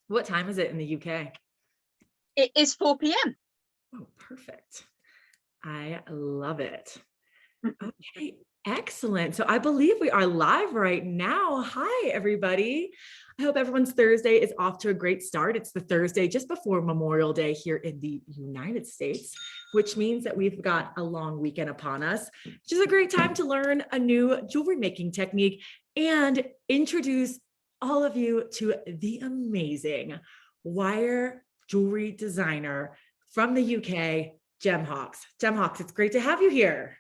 What time is it in the UK? It is 4 p.m. Oh, perfect. I love it. Okay, excellent. So I believe we are live right now. Hi, everybody. I hope everyone's Thursday is off to a great start. It's the Thursday just before Memorial Day here in the United States, which means that we've got a long weekend upon us, which is a great time to learn a new jewelry making technique and introduce all of you to the amazing wire jewelry designer from the UK, Jem Hawkes. Jem Hawkes, it's great to have you here.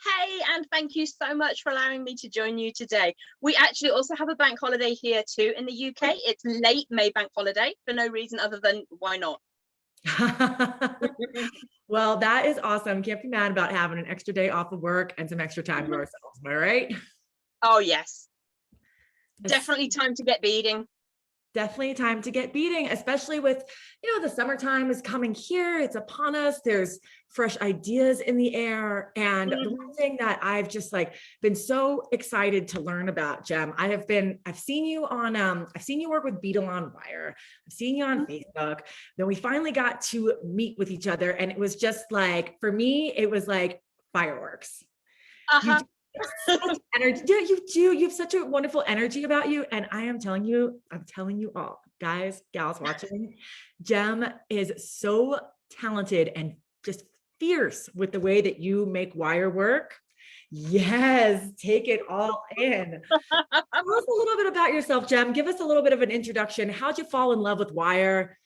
Hey, and thank you so much for allowing me to join you today. We actually also have a bank holiday here too in the UK. It's late May bank holiday for no reason other than why not? Well, that is awesome. Can't be mad about having an extra day off of work and some extra time to ourselves. Am I right? Oh, yes. It's Definitely time to get beading. definitely time to get beading, especially with, the summertime is coming here. It's upon us. There's fresh ideas in the air. And the one thing that I've just been so excited to learn about, Jem, I've seen you work with Beadle on Wire. I've seen you on Facebook. Then we finally got to meet with each other. And it was just for me, it was like fireworks. Uh-huh. Such energy. Yeah, you do. You have such a wonderful energy about you. And I'm telling you all, guys, gals watching, Jem is so talented and just fierce with the way that you make wire work. Yes, take it all in. Tell us a little bit about yourself, Jem. Give us a little bit of an introduction. How'd you fall in love with wire?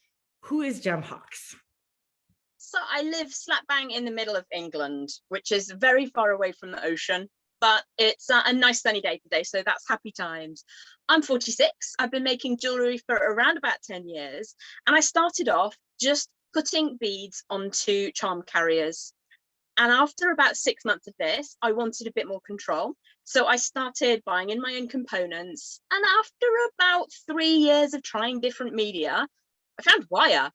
Who is Jem Hawkes? So I live slap bang in the middle of England, which is very far away from the ocean, but it's a nice sunny day today, so that's happy times. I'm 46. I've been making jewelry for around about 10 years, and I started off just putting beads onto charm carriers. And after about 6 months of this, I wanted a bit more control. So I started buying in my own components. And after about 3 years of trying different media, I found wire.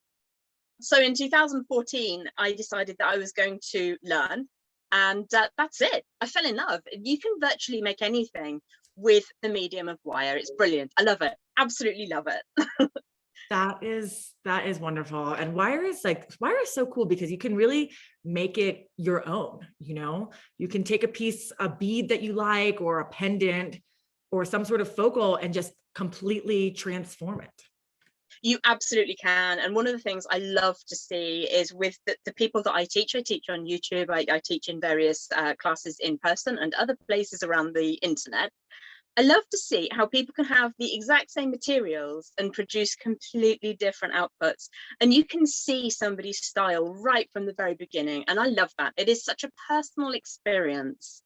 So in 2014, I decided that I was going to learn, and that's it. I fell in love. You can virtually make anything with the medium of wire. It's brilliant. I love it. Absolutely love it. That is wonderful. And wire is so cool because you can really make it your own, you can take a bead that you like or a pendant or some sort of focal and just completely transform it. You absolutely can. And one of the things I love to see is with the people that I teach on YouTube. I teach in various classes in person and other places around the internet. I love to see how people can have the exact same materials and produce completely different outputs. And you can see somebody's style right from the very beginning. And I love that. It is such a personal experience.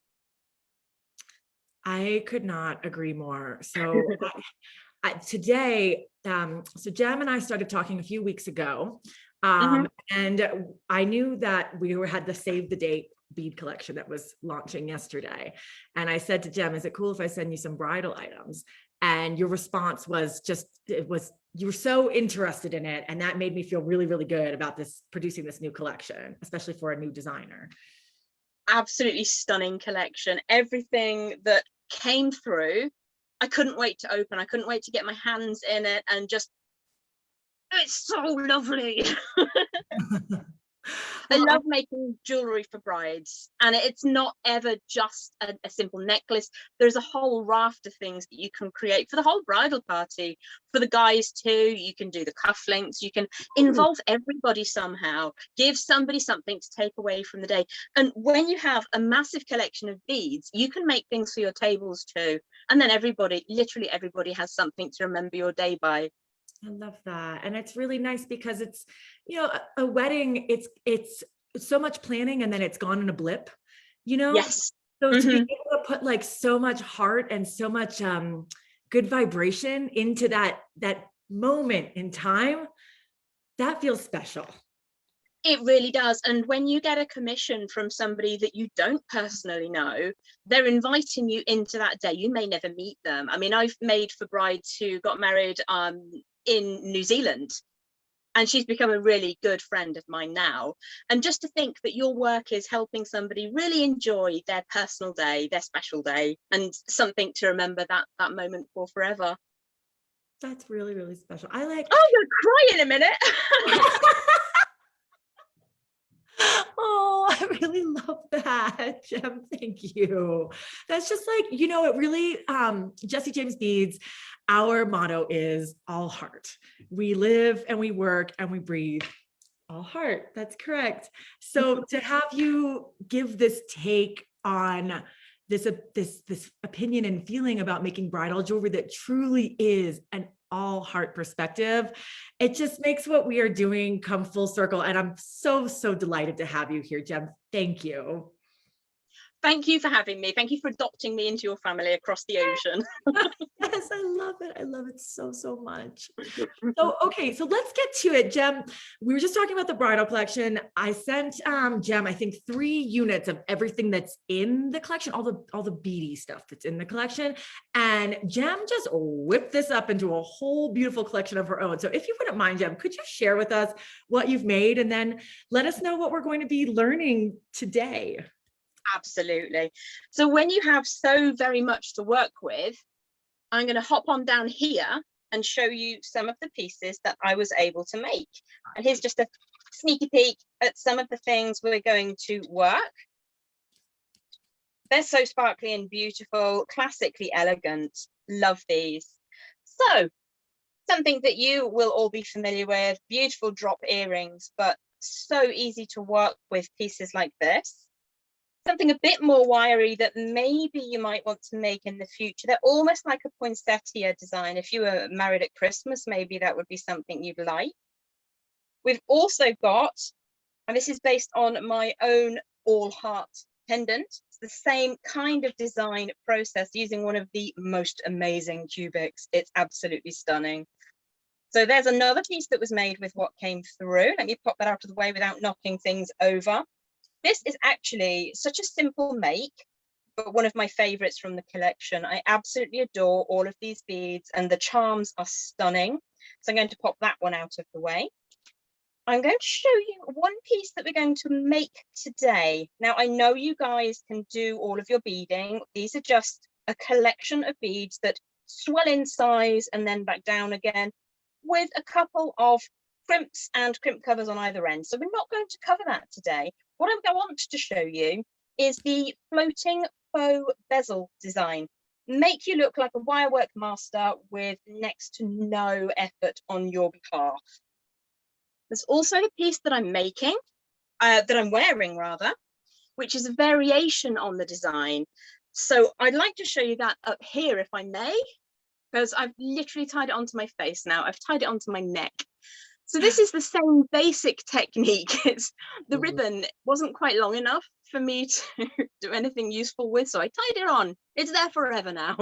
I could not agree more. So today, so Jem and I started talking a few weeks ago, and I knew that we had the save the date bead collection that was launching yesterday. And I said to Jem, is it cool if I send you some bridal items? And your response was you were so interested in it. And that made me feel really, really good about producing this new collection, especially for a new designer. Absolutely stunning collection. Everything that came through, I couldn't wait to open. I couldn't wait to get my hands in it and just, it's so lovely. I love making jewelry for brides, and it's not ever just a simple necklace. There's a whole raft of things that you can create for the whole bridal party. For the guys too, you can do the cufflinks, you can involve everybody somehow, give somebody something to take away from the day. And when you have a massive collection of beads, you can make things for your tables too. And then literally everybody has something to remember your day by. I love that. And it's really nice because it's, a wedding, it's so much planning and then it's gone in a blip, Yes. So to be able to put so much heart and so much good vibration into that moment in time, that feels special. It really does. And when you get a commission from somebody that you don't personally know, they're inviting you into that day. You may never meet them. I mean, I've made for brides who got married in New Zealand, and she's become a really good friend of mine now. And just to think that your work is helping somebody really enjoy their personal day, their special day, and something to remember that moment for forever. That's really, really special. I like, Oh, you'll cry in a minute. oh, I really love that, Jem. Thank you. That's just like, you know, it really, Jesse James Beads, our motto is all heart. We live and we work and we breathe all heart. That's correct. So to have you give this take on this opinion and feeling about making bridal jewelry that truly is an all heart perspective, it just makes what we are doing come full circle. And I'm so, so delighted to have you here, Jem. Thank you. Thank you for having me. Thank you for adopting me into your family across the ocean. Yes, I love it. I love it so, so much. So, okay, so let's get to it, Jem. We were just talking about the bridal collection. I sent Jem, I think 3 units of everything that's in the collection, all the beady stuff that's in the collection. And Jem just whipped this up into a whole beautiful collection of her own. So if you wouldn't mind, Jem, could you share with us what you've made and then let us know what we're going to be learning today? Absolutely. So when you have so very much to work with, I'm going to hop on down here and show you some of the pieces that I was able to make. And here's just a sneaky peek at some of the things we're going to work. They're so sparkly and beautiful, classically elegant. Love these. So something that you will all be familiar with, beautiful drop earrings, but so easy to work with pieces like this. Something a bit more wiry that maybe you might want to make in the future. They're almost like a poinsettia design. If you were married at Christmas, maybe that would be something you'd like. We've also got, and this is based on my own all heart pendant. It's the same kind of design process using one of the most amazing cubics. It's absolutely stunning. So there's another piece that was made with what came through. Let me pop that out of the way without knocking things over. This is actually such a simple make, but one of my favorites from the collection. I absolutely adore all of these beads and the charms are stunning. So I'm going to pop that one out of the way. I'm going to show you one piece that we're going to make today. Now, I know you guys can do all of your beading. These are just a collection of beads that swell in size and then back down again with a couple of crimps and crimp covers on either end. So we're not going to cover that today. What I want to show you is the floating faux bezel design. Make you look like a wirework master with next to no effort on your behalf. There's also the piece that I'm making, that I'm wearing rather, which is a variation on the design. So I'd like to show you that up here if I may, because I've literally tied it onto my face now. I've tied it onto my neck. So this is the same basic technique. It's the ribbon wasn't quite long enough for me to do anything useful with, so I tied it on. It's there forever now.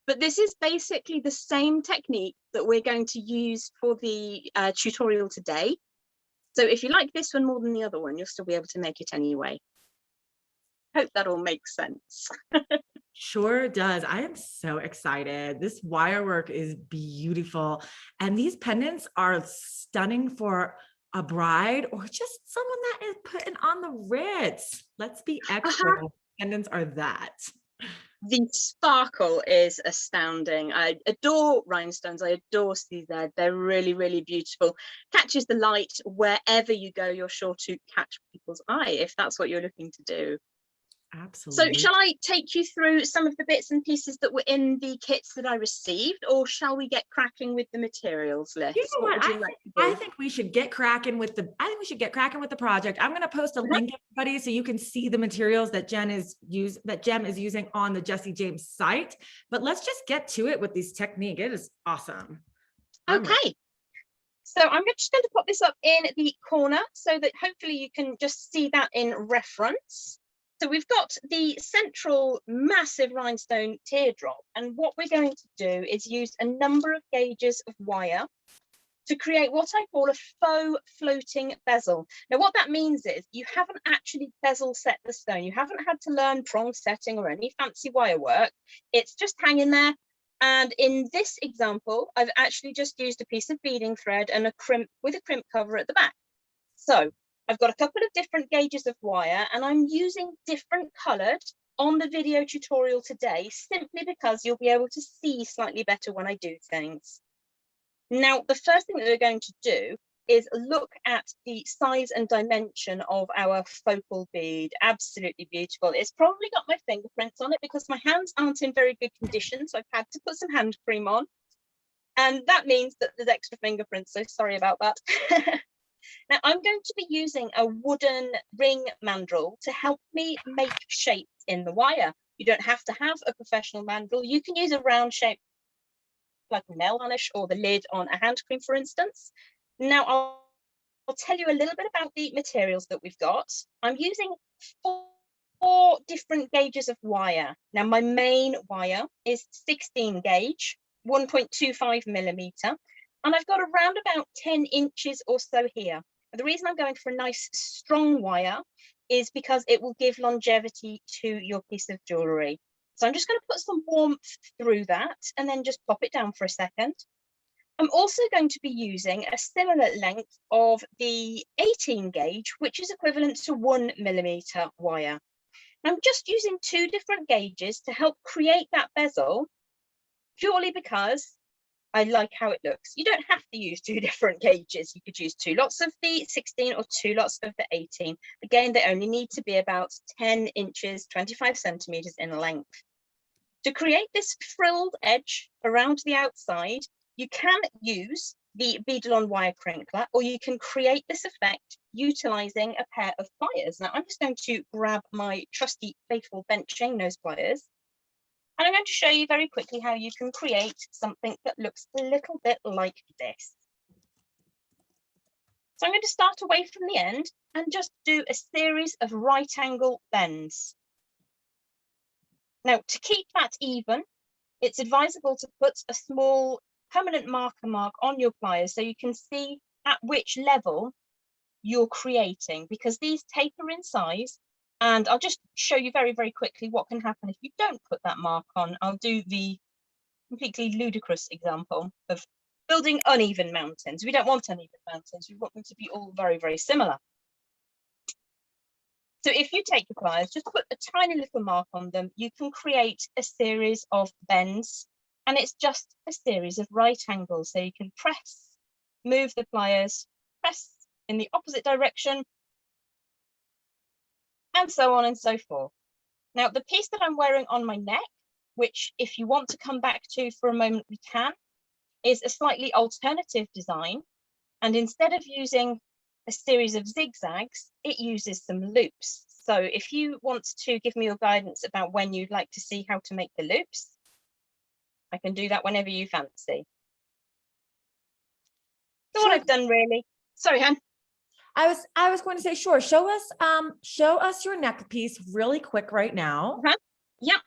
But this is basically the same technique that we're going to use for the tutorial today. So if you like this one more than the other one, you'll still be able to make it anyway. Hope that all makes sense. Sure does. I am so excited. This wire work is beautiful. And these pendants are stunning for a bride or just someone that is putting on the Ritz. Let's be extra. Pendants are that. The sparkle is astounding. I adore rhinestones. I adore these. They're really, really beautiful. Catches the light wherever you go. You're sure to catch people's eye if that's what you're looking to do. Absolutely. So shall I take you through some of the bits and pieces that were in the kits that I received, or shall we get cracking with the materials list? You know what? I think we should get cracking with the project. I'm going to post a link, everybody, so you can see the materials that Jem is using on the Jesse James site. But let's just get to it with this technique. It is awesome. Okay. So I'm just going to pop this up in the corner so that hopefully you can just see that in reference. So we've got the central massive rhinestone teardrop, and what we're going to do is use a number of gauges of wire to create what I call a faux floating bezel. Now what that means is you haven't actually bezel set the stone. You haven't had to learn prong setting or any fancy wire work. It's just hanging there. And in this example, I've actually just used a piece of beading thread and a crimp with a crimp cover at the back. So I've got a couple of different gauges of wire and I'm using different coloured on the video tutorial today, simply because you'll be able to see slightly better when I do things. Now, the first thing that we're going to do is look at the size and dimension of our focal bead. Absolutely beautiful. It's probably got my fingerprints on it because my hands aren't in very good condition, so I've had to put some hand cream on. And that means that there's extra fingerprints, so sorry about that. Now, I'm going to be using a wooden ring mandrel to help me make shapes in the wire. You don't have to have a professional mandrel. You can use a round shape like a nail varnish or the lid on a hand cream, for instance. Now, I'll tell you a little bit about the materials that we've got. I'm using four different gauges of wire. Now, my main wire is 16 gauge, 1.25 millimeter, and I've got around about 10 inches or so here. The reason I'm going for a nice strong wire is because it will give longevity to your piece of jewellery. So I'm just going to put some warmth through that and then just pop it down for a second. I'm also going to be using a similar length of the 18 gauge, which is equivalent to 1 millimeter wire. I'm just using two different gauges to help create that bezel, purely because I like how it looks. You don't have to use two different gauges. You could use 2 lots of the 16 or 2 lots of the 18. Again, they only need to be about 10 inches, 25 centimeters in length. To create this frilled edge around the outside, you can use the beaded on wire crinkler, or you can create this effect utilizing a pair of pliers. Now, I'm just going to grab my trusty faithful bent chain nose pliers. And I'm going to show you very quickly how you can create something that looks a little bit like this. So I'm going to start away from the end and just do a series of right angle bends. Now, to keep that even, it's advisable to put a small permanent marker mark on your pliers so you can see at which level you're creating, because these taper in size. And I'll just show you very, very quickly what can happen if you don't put that mark on. I'll do the completely ludicrous example of building uneven mountains. We don't want uneven mountains. We want them to be all very, very similar. So if you take your pliers, just put a tiny little mark on them, you can create a series of bends, and it's just a series of right angles. So you can press, move the pliers, press in the opposite direction, and so on and so forth. Now, the piece that I'm wearing on my neck, which if you want to come back to for a moment, we can, is a slightly alternative design. And instead of using a series of zigzags, it uses some loops. So if you want to give me your guidance about when you'd like to see how to make the loops, I can do that whenever you fancy. So Sure. what I've done really, sorry, Han. I was going to say, sure. Show us your neck piece really quick right now. Yeah.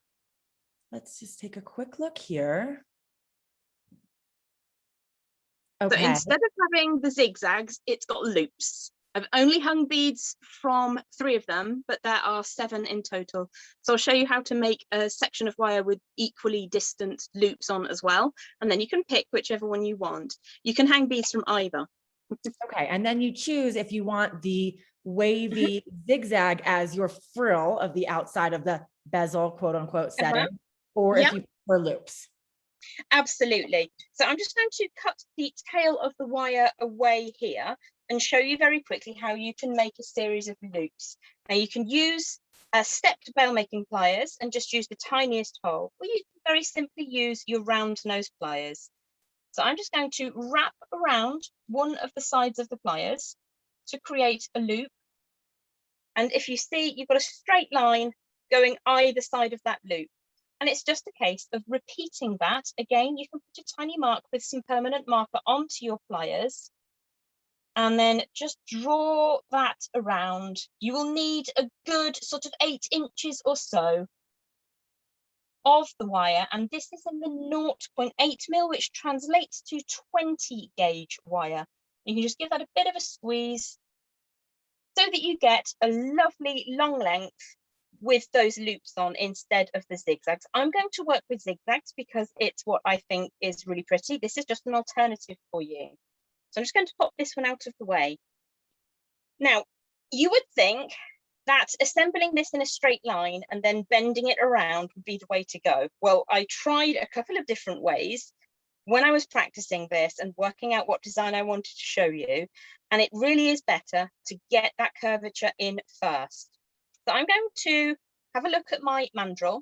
Let's just take a quick look here. So Okay. instead of having the zigzags, it's got loops. I've only hung beads from 3 of them, but there are 7 in total. So I'll show you how to make a section of wire with equally distant loops on as well. And then you can pick whichever one you want. You can hang beads from either. Okay, and then you choose if you want the wavy zigzag as your frill of the outside of the bezel, quote unquote, setting, or if you prefer loops. Absolutely. So I'm just going to cut the tail of the wire away here and show you very quickly how you can make a series of loops. Now you can use stepped bell making pliers and just use the tiniest hole, or you can very simply use your round nose pliers. So I'm just going to wrap around one of the sides of the pliers to create a loop. And if you see, you've got a straight line going either side of that loop. And it's just a case of repeating that. Again, you can put a tiny mark with some permanent marker onto your pliers and then just draw that around. You will need a good sort of 8 inches or so of the wire, and this is in the 0.8 mil, which translates to 20 gauge wire. You can just give that a bit of a squeeze so that you get a lovely long length with those loops on instead of the zigzags. I'm going to work with zigzags because it's what I think is really pretty. This is just an alternative for you. So I'm just going to pop this one out of the way. Now, you would think that assembling this in a straight line and then bending it around would be the way to go. Well, I tried a couple of different ways, when I was practicing this and working out what design I wanted to show you, and it really is better to get that curvature in first. So I'm going to have a look at my mandrel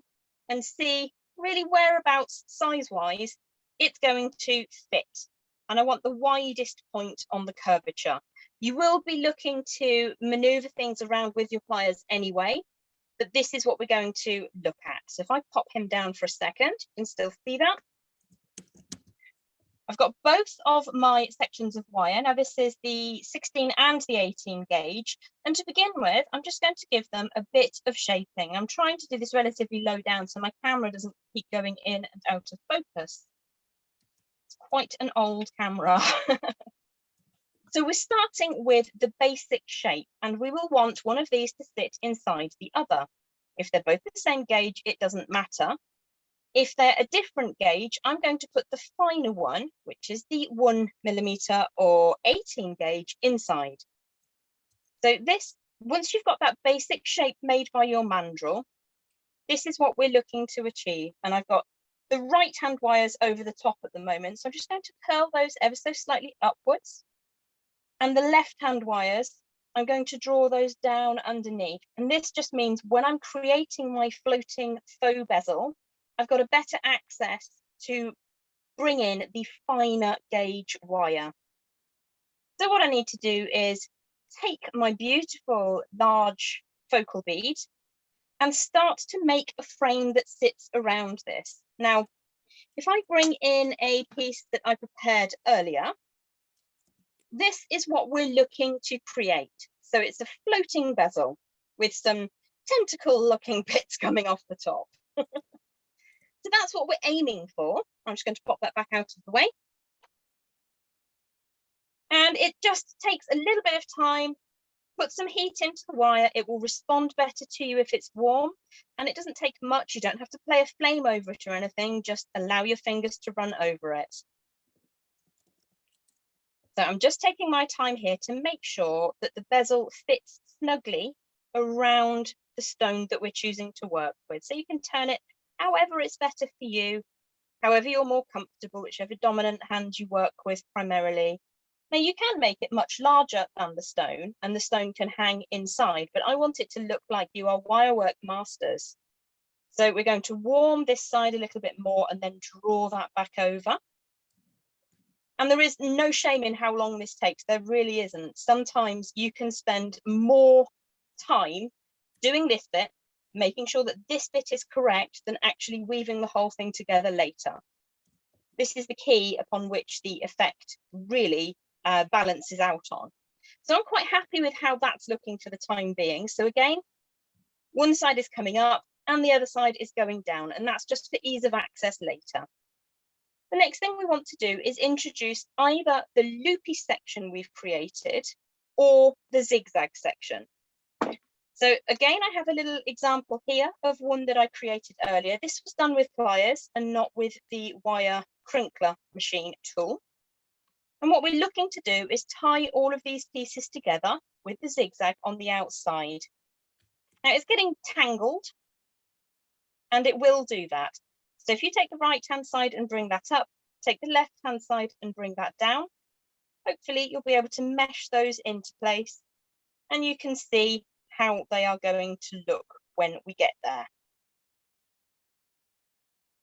and see really whereabouts size-wise it's going to fit. And I want the widest point on the curvature. You will be looking to maneuver things around with your pliers anyway, but this is what we're going to look at. So if I pop him down for a second, you can still see that. I've got both of my sections of wire. Now this is the 16 and the 18 gauge. And to begin with, I'm just going to give them a bit of shaping. I'm trying to do this relatively low down so my camera doesn't keep going in and out of focus. It's quite an old camera. So we're starting with the basic shape, and we will want one of these to sit inside the other. If they're both the same gauge, it doesn't matter. If they're a different gauge, I'm going to put the finer one, which is the 1mm or 18 gauge, inside. So this, once you've got that basic shape made by your mandrel, this is what we're looking to achieve. And I've got the right-hand wires over the top at the moment, so I'm just going to curl those ever so slightly upwards. And the left-hand wires, I'm going to draw those down underneath. And this just means when I'm creating my floating faux bezel, I've got a better access to bring in the finer gauge wire. So what I need to do is take my beautiful large focal bead and start to make a frame that sits around this. Now, if I bring in a piece that I prepared earlier, this is what we're looking to create. So it's a floating bezel with some tentacle-looking bits coming off the top. So that's what we're aiming for. I'm just going to pop that back out of the way. And it just takes a little bit of time. Put some heat into the wire. It will respond better to you if it's warm. And it doesn't take much. You don't have to play a flame over it or anything. Just allow your fingers to run over it. So I'm just taking my time here to make sure that the bezel fits snugly around the stone that we're choosing to work with. So you can turn it however it's better for you, however you're more comfortable, whichever dominant hand you work with primarily. Now you can make it much larger than the stone and the stone can hang inside, but I want it to look like you are wirework masters. So we're going to warm this side a little bit more and then draw that back over. And there is no shame in how long this takes. There really isn't. Sometimes you can spend more time doing this bit, making sure that this bit is correct, than actually weaving the whole thing together later. This is the key upon which the effect really balances out on. So I'm quite happy with how that's looking for the time being. So again, one side is coming up and the other side is going down, and that's just for ease of access later. The next thing we want to do is introduce either the loopy section we've created or the zigzag section. So again, I have a little example here of one that I created earlier. This was done with pliers and not with the wire crinkler machine tool. And what we're looking to do is tie all of these pieces together with the zigzag on the outside. Now it's getting tangled, and it will do that. So if you take the right-hand side and bring that up, take the left-hand side and bring that down, hopefully you'll be able to mesh those into place and you can see how they are going to look when we get there.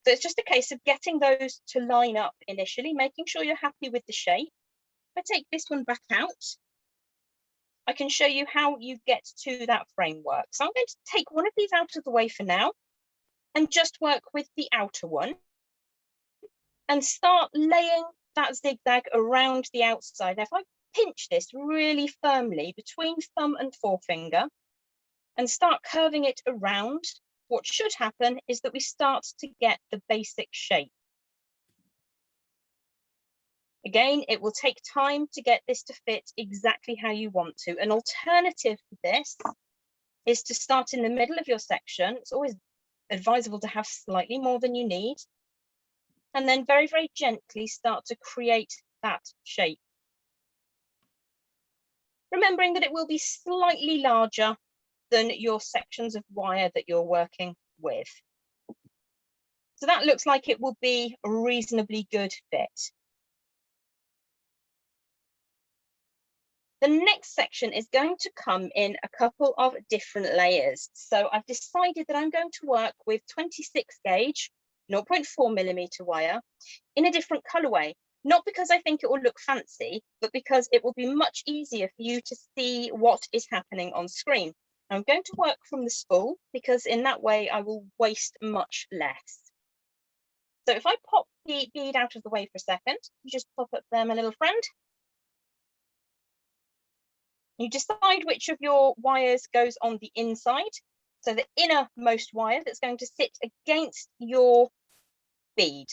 So it's just a case of getting those to line up initially, making sure you're happy with the shape. If I take this one back out, I can show you how you get to that framework. So I'm going to take one of these out of the way for now and just work with the outer one and start laying that zigzag around the outside. Now, if I pinch this really firmly between thumb and forefinger and start curving it around, what should happen is that we start to get the basic shape. Again, it will take time to get this to fit exactly how you want to. An alternative to this is to start in the middle of your section. It's always advisable to have slightly more than you need, and then very, very gently start to create that shape. Remembering that it will be slightly larger than your sections of wire that you're working with. So that looks like it will be a reasonably good fit. The next section is going to come in a couple of different layers. So I've decided that I'm going to work with 26 gauge, 0.4mm wire in a different colorway. Not because I think it will look fancy, but because it will be much easier for you to see what is happening on screen. I'm going to work from the spool because in that way I will waste much less. So if I pop the bead out of the way for a second, you just pop up there, my little friend. You decide which of your wires goes on the inside. So the innermost wire that's going to sit against your bead.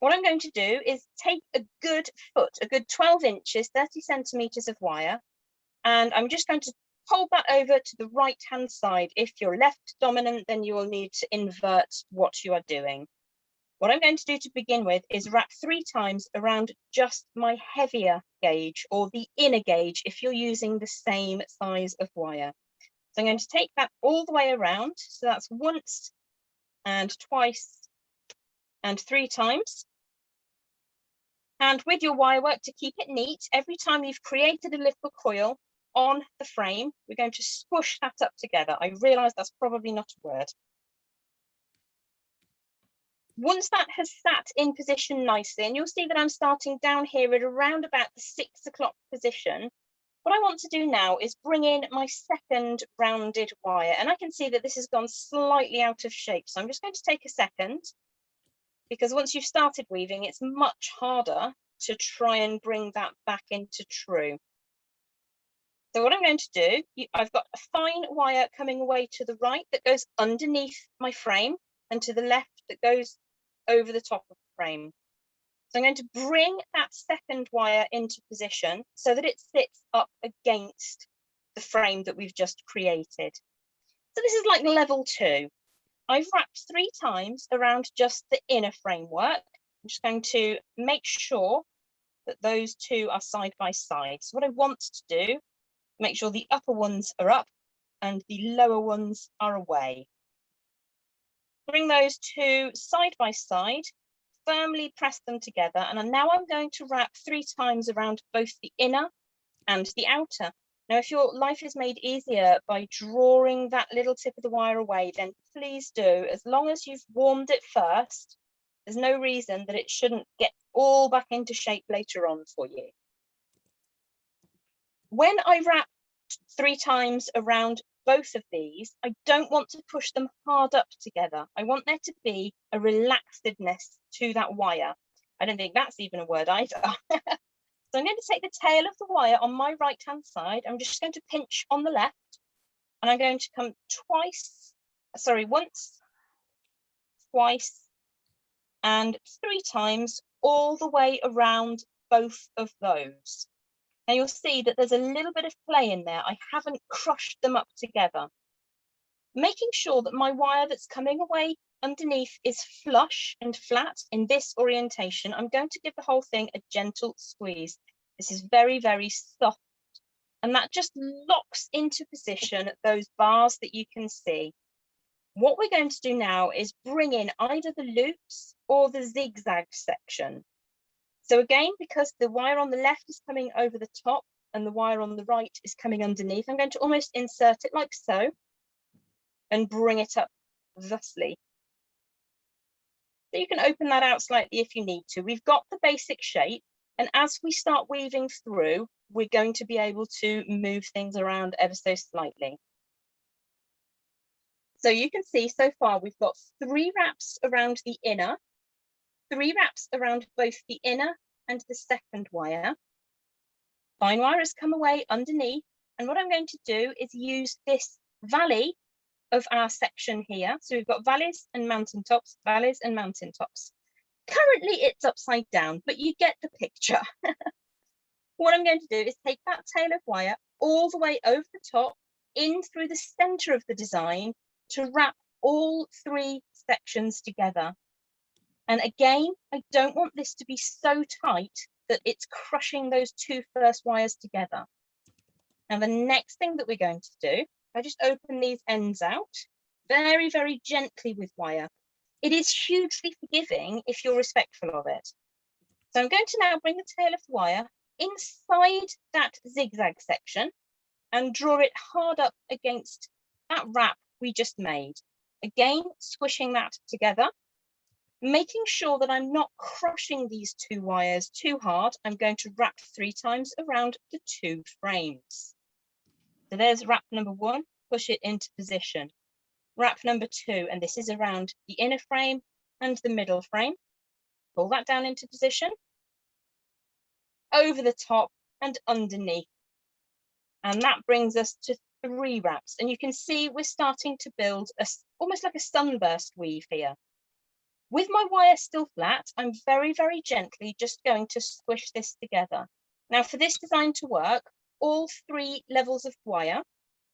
What I'm going to do is take a good foot, a good 12 inches, 30 centimeters of wire, and I'm just going to hold that over to the right-hand side. If you're left dominant, then you will need to invert what you are doing. What I'm going to do to begin with is wrap 3 times around just my heavier gauge, or the inner gauge if you're using the same size of wire. So I'm going to take that all the way around. So that's once and twice and 3 times. And with your wire work, to keep it neat, every time you've created a little coil on the frame, we're going to squish that up together. I realise that's probably not a word. Once that has sat in position nicely, and you'll see that I'm starting down here at around about the 6 o'clock position, what I want to do now is bring in my second rounded wire. And I can see that this has gone slightly out of shape. So I'm just going to take a second, because once you've started weaving, it's much harder to try and bring that back into true. So what I'm going to do, I've got a fine wire coming away to the right that goes underneath my frame, and to the left that goes over the top of the frame. So I'm going to bring that second wire into position so that it sits up against the frame that we've just created. So this is like level 2. I've wrapped 3 times around just the inner framework. I'm just going to make sure that those 2 are side by side. So what I want to do, make sure the upper ones are up and the lower ones are away. Bring those 2 side by side, firmly press them together, and now I'm going to wrap 3 times around both the inner and the outer. Now, if your life is made easier by drawing that little tip of the wire away, then please do. As long as you've warmed it first, there's no reason that it shouldn't get all back into shape later on for you. When I wrap 3 times around both of these, I don't want to push them hard up together. I want there to be a relaxedness to that wire. I don't think that's even a word either. So I'm going to take the tail of the wire on my right-hand side. I'm just going to pinch on the left, and I'm going to come once, twice, and 3 times all the way around both of those. Now you'll see that there's a little bit of play in there. I haven't crushed them up together. Making sure that my wire that's coming away underneath is flush and flat in this orientation, I'm going to give the whole thing a gentle squeeze. This is very, very soft, and that just locks into position those bars that you can see. What we're going to do now is bring in either the loops or the zigzag section. So again, because the wire on the left is coming over the top and the wire on the right is coming underneath, I'm going to almost insert it like so and bring it up thusly. So you can open that out slightly if you need to. We've got the basic shape, and as we start weaving through, we're going to be able to move things around ever so slightly. So you can see so far we've got 3 wraps around the inner, 3 wraps around both the inner and the second wire. Fine wire has come away underneath, and what I'm going to do is use this valley of our section here. So we've got valleys and mountaintops, valleys and mountaintops. Currently it's upside down, but you get the picture. What I'm going to do is take that tail of wire all the way over the top, in through the center of the design, to wrap all 3 sections together. And again, I don't want this to be so tight that it's crushing those 2 first wires together. Now, the next thing that we're going to do, I just open these ends out. very, very gently with wire. It is hugely forgiving if you're respectful of it. So I'm going to now bring the tail of the wire inside that zigzag section and draw it hard up against that wrap we just made. Again, squishing that together, making sure that I'm not crushing these two wires too hard. I'm going to wrap 3 times around the 2 frames. So there's wrap number 1, push it into position. Wrap number 2, and this is around the inner frame and the middle frame. Pull that down into position, over the top and underneath. And that brings us to 3 wraps. And you can see we're starting to build almost like a sunburst weave here. With my wire still flat, I'm very, very gently just going to squish this together. Now for this design to work, all 3 levels of wire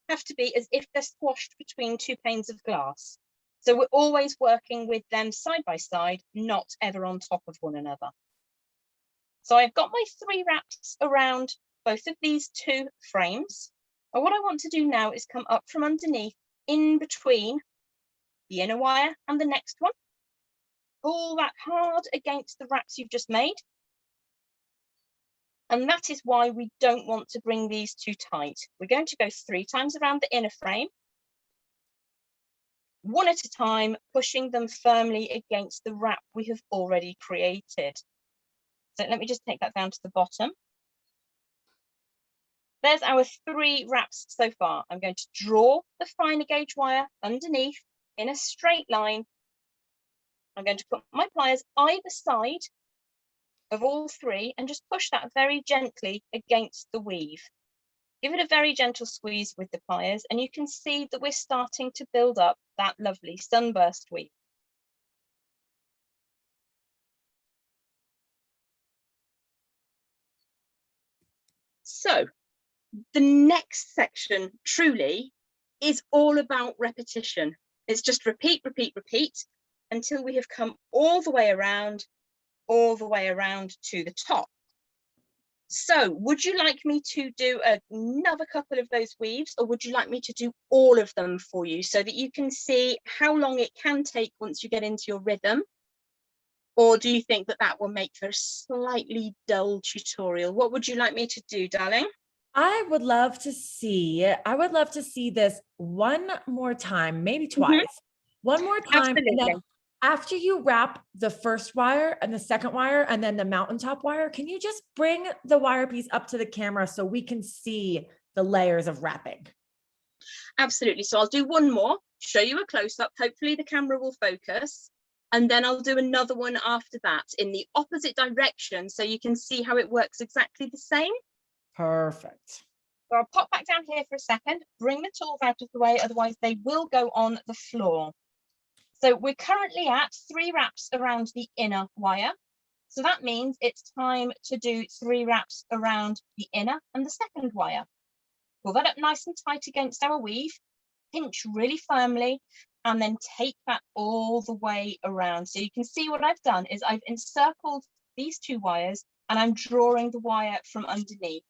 have to be as if they're squashed between 2 panes of glass. So we're always working with them side by side, not ever on top of one another. So I've got my 3 wraps around both of these 2 frames. And what I want to do now is come up from underneath in between the inner wire and the next one. Pull that hard against the wraps you've just made. And that is why we don't want to bring these too tight. We're going to go 3 times around the inner frame, 1 at a time, pushing them firmly against the wrap we have already created. So let me just take that down to the bottom. There's our 3 wraps so far. I'm going to draw the finer gauge wire underneath in a straight line. I'm going to put my pliers either side of all 3 and just push that very gently against the weave. Give it a very gentle squeeze with the pliers and you can see that we're starting to build up that lovely sunburst weave. So the next section truly is all about repetition. It's just repeat, repeat, repeat until we have come all the way around to the top. So would you like me to do another couple of those weaves, or would you like me to do all of them for you so that you can see how long it can take once you get into your rhythm? Or do you think that that will make for a slightly dull tutorial? What would you like me to do, darling? I would love to see this one more time, maybe twice. One more time. And then Absolutely. after you wrap the first wire and the second wire and then the mountaintop wire, can you just bring the wire piece up to the camera so we can see the layers of wrapping? Absolutely. So I'll do one more, show you a close-up. Hopefully the camera will focus. And then I'll do another one after that in the opposite direction so you can see how it works exactly the same. Perfect. So I'll pop back down here for a second, bring the tools out of the way, otherwise they will go on the floor. So we're currently at 3 wraps around the inner wire. So that means it's time to do 3 wraps around the inner and the second wire. Pull that up nice and tight against our weave, pinch really firmly, and then take that all the way around. So you can see what I've done is I've encircled these 2 wires and I'm drawing the wire from underneath.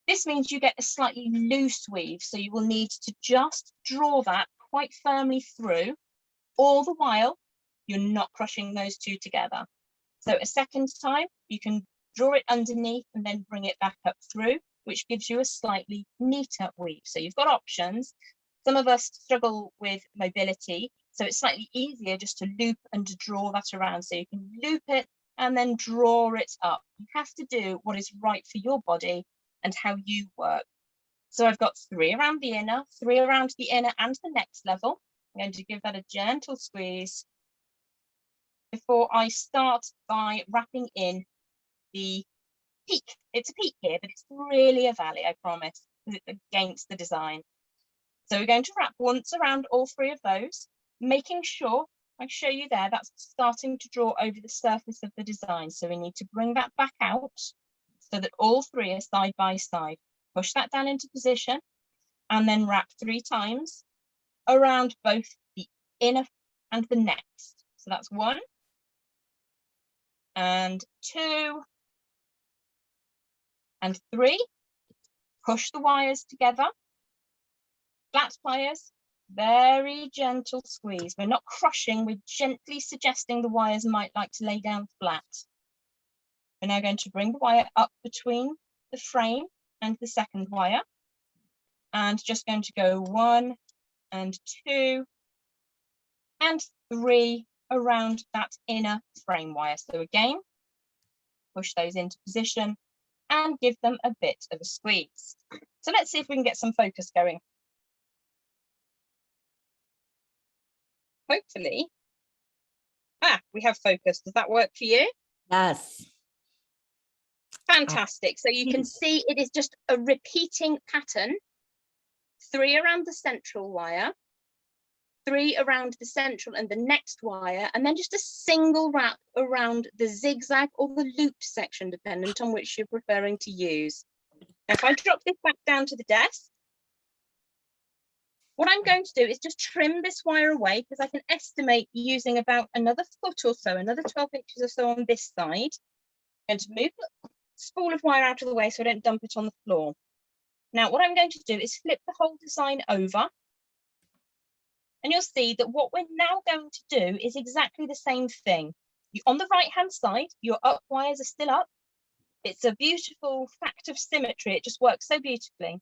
This means you get a slightly loose weave, so you will need to just draw that quite firmly through, all the while you're not crushing those 2 together. So a second time, you can draw it underneath and then bring it back up through, which gives you a slightly neater weave. So you've got options. Some of us struggle with mobility, so it's slightly easier just to loop and to draw that around. So you can loop it and then draw it up. You have to do what is right for your body and how you work. So I've got 3 around the inner, 3 around the inner and the next level. I'm going to give that a gentle squeeze before I start by wrapping in the peak. It's a peak here, but it's really a valley, I promise, because it's against the design. So we're going to wrap once around all 3 of those, making sure, I show you there, that's starting to draw over the surface of the design. So we need to bring that back out so that all 3 are side by side. Push that down into position and then wrap 3 times around both the inner and the next. So that's 1 and 2 and 3. Push the wires together, flat pliers, Very gentle squeeze. We're not crushing, we're gently suggesting the wires might like to lay down flat. We're now going to bring the wire up between the frame and the second wire, and just going to go 1 and 2 and 3 around that inner frame wire. So again, push those into position and give them a bit of a squeeze. So let's see if we can get some focus going. Hopefully, we have focus. Does that work for you? Yes. Fantastic. So you can see it is just a repeating pattern. 3 around the central wire, 3 around the central and the next wire, and then just a single wrap around the zigzag or the looped section, dependent on which you're preferring to use. Now, if I drop this back down to the desk, what I'm going to do is just trim this wire away, because I can estimate using about another foot or so, another 12 inches or so on this side. I'm going to move the spool of wire out of the way so I don't dump it on the floor. Now, what I'm going to do is flip the whole design over, and you'll see that what we're now going to do is exactly the same thing. On the right-hand side, your up wires are still up. It's a beautiful fact of symmetry. It just works so beautifully.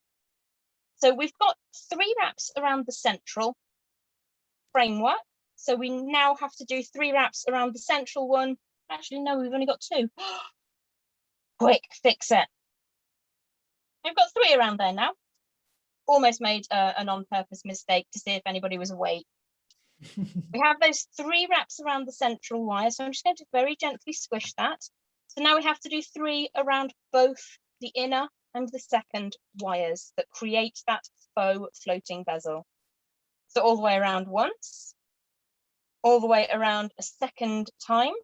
So we've got 3 wraps around the central framework. So we now have to do 3 wraps around the central one. Actually, no, we've only got 2. Quick, fix it. We've got 3 around there now. Almost made an on-purpose mistake to see if anybody was awake. We have those 3 wraps around the central wire. So I'm just going to very gently squish that. So now we have to do 3 around both the inner and the second wires that create that faux floating bezel. So all the way around once, all the way around a second time,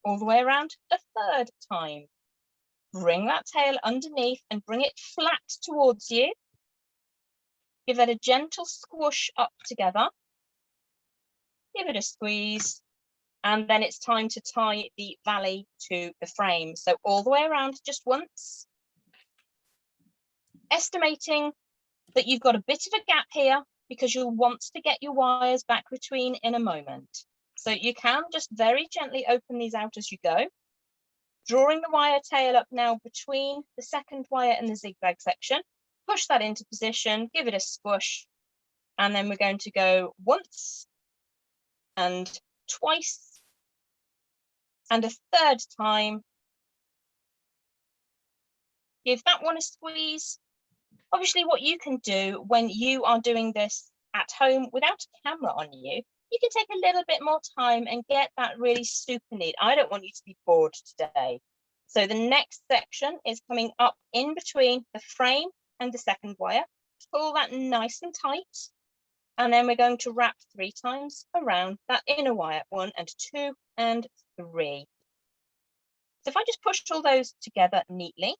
all the way around a third time. Bring that tail underneath and bring it flat towards you. Give that a gentle squish up together. Give it a squeeze. And then it's time to tie the valley to the frame. So all the way around just once. Estimating that you've got a bit of a gap here because you'll want to get your wires back between in a moment. So you can just very gently open these out as you go. Drawing the wire tail up now between the second wire and the zigzag section. Push that into position, give it a squish, and then we're going to go once and twice and a third time. Give that one a squeeze. Obviously, what you can do when you are doing this at home without a camera on you, you can take a little bit more time and get that really super neat. I don't want you to be bored today. So the next section is coming up in between the frame and the second wire. Pull that nice and tight. And then we're going to wrap 3 times around that inner wire. 1 and 2 and 3. So if I just push all those together neatly,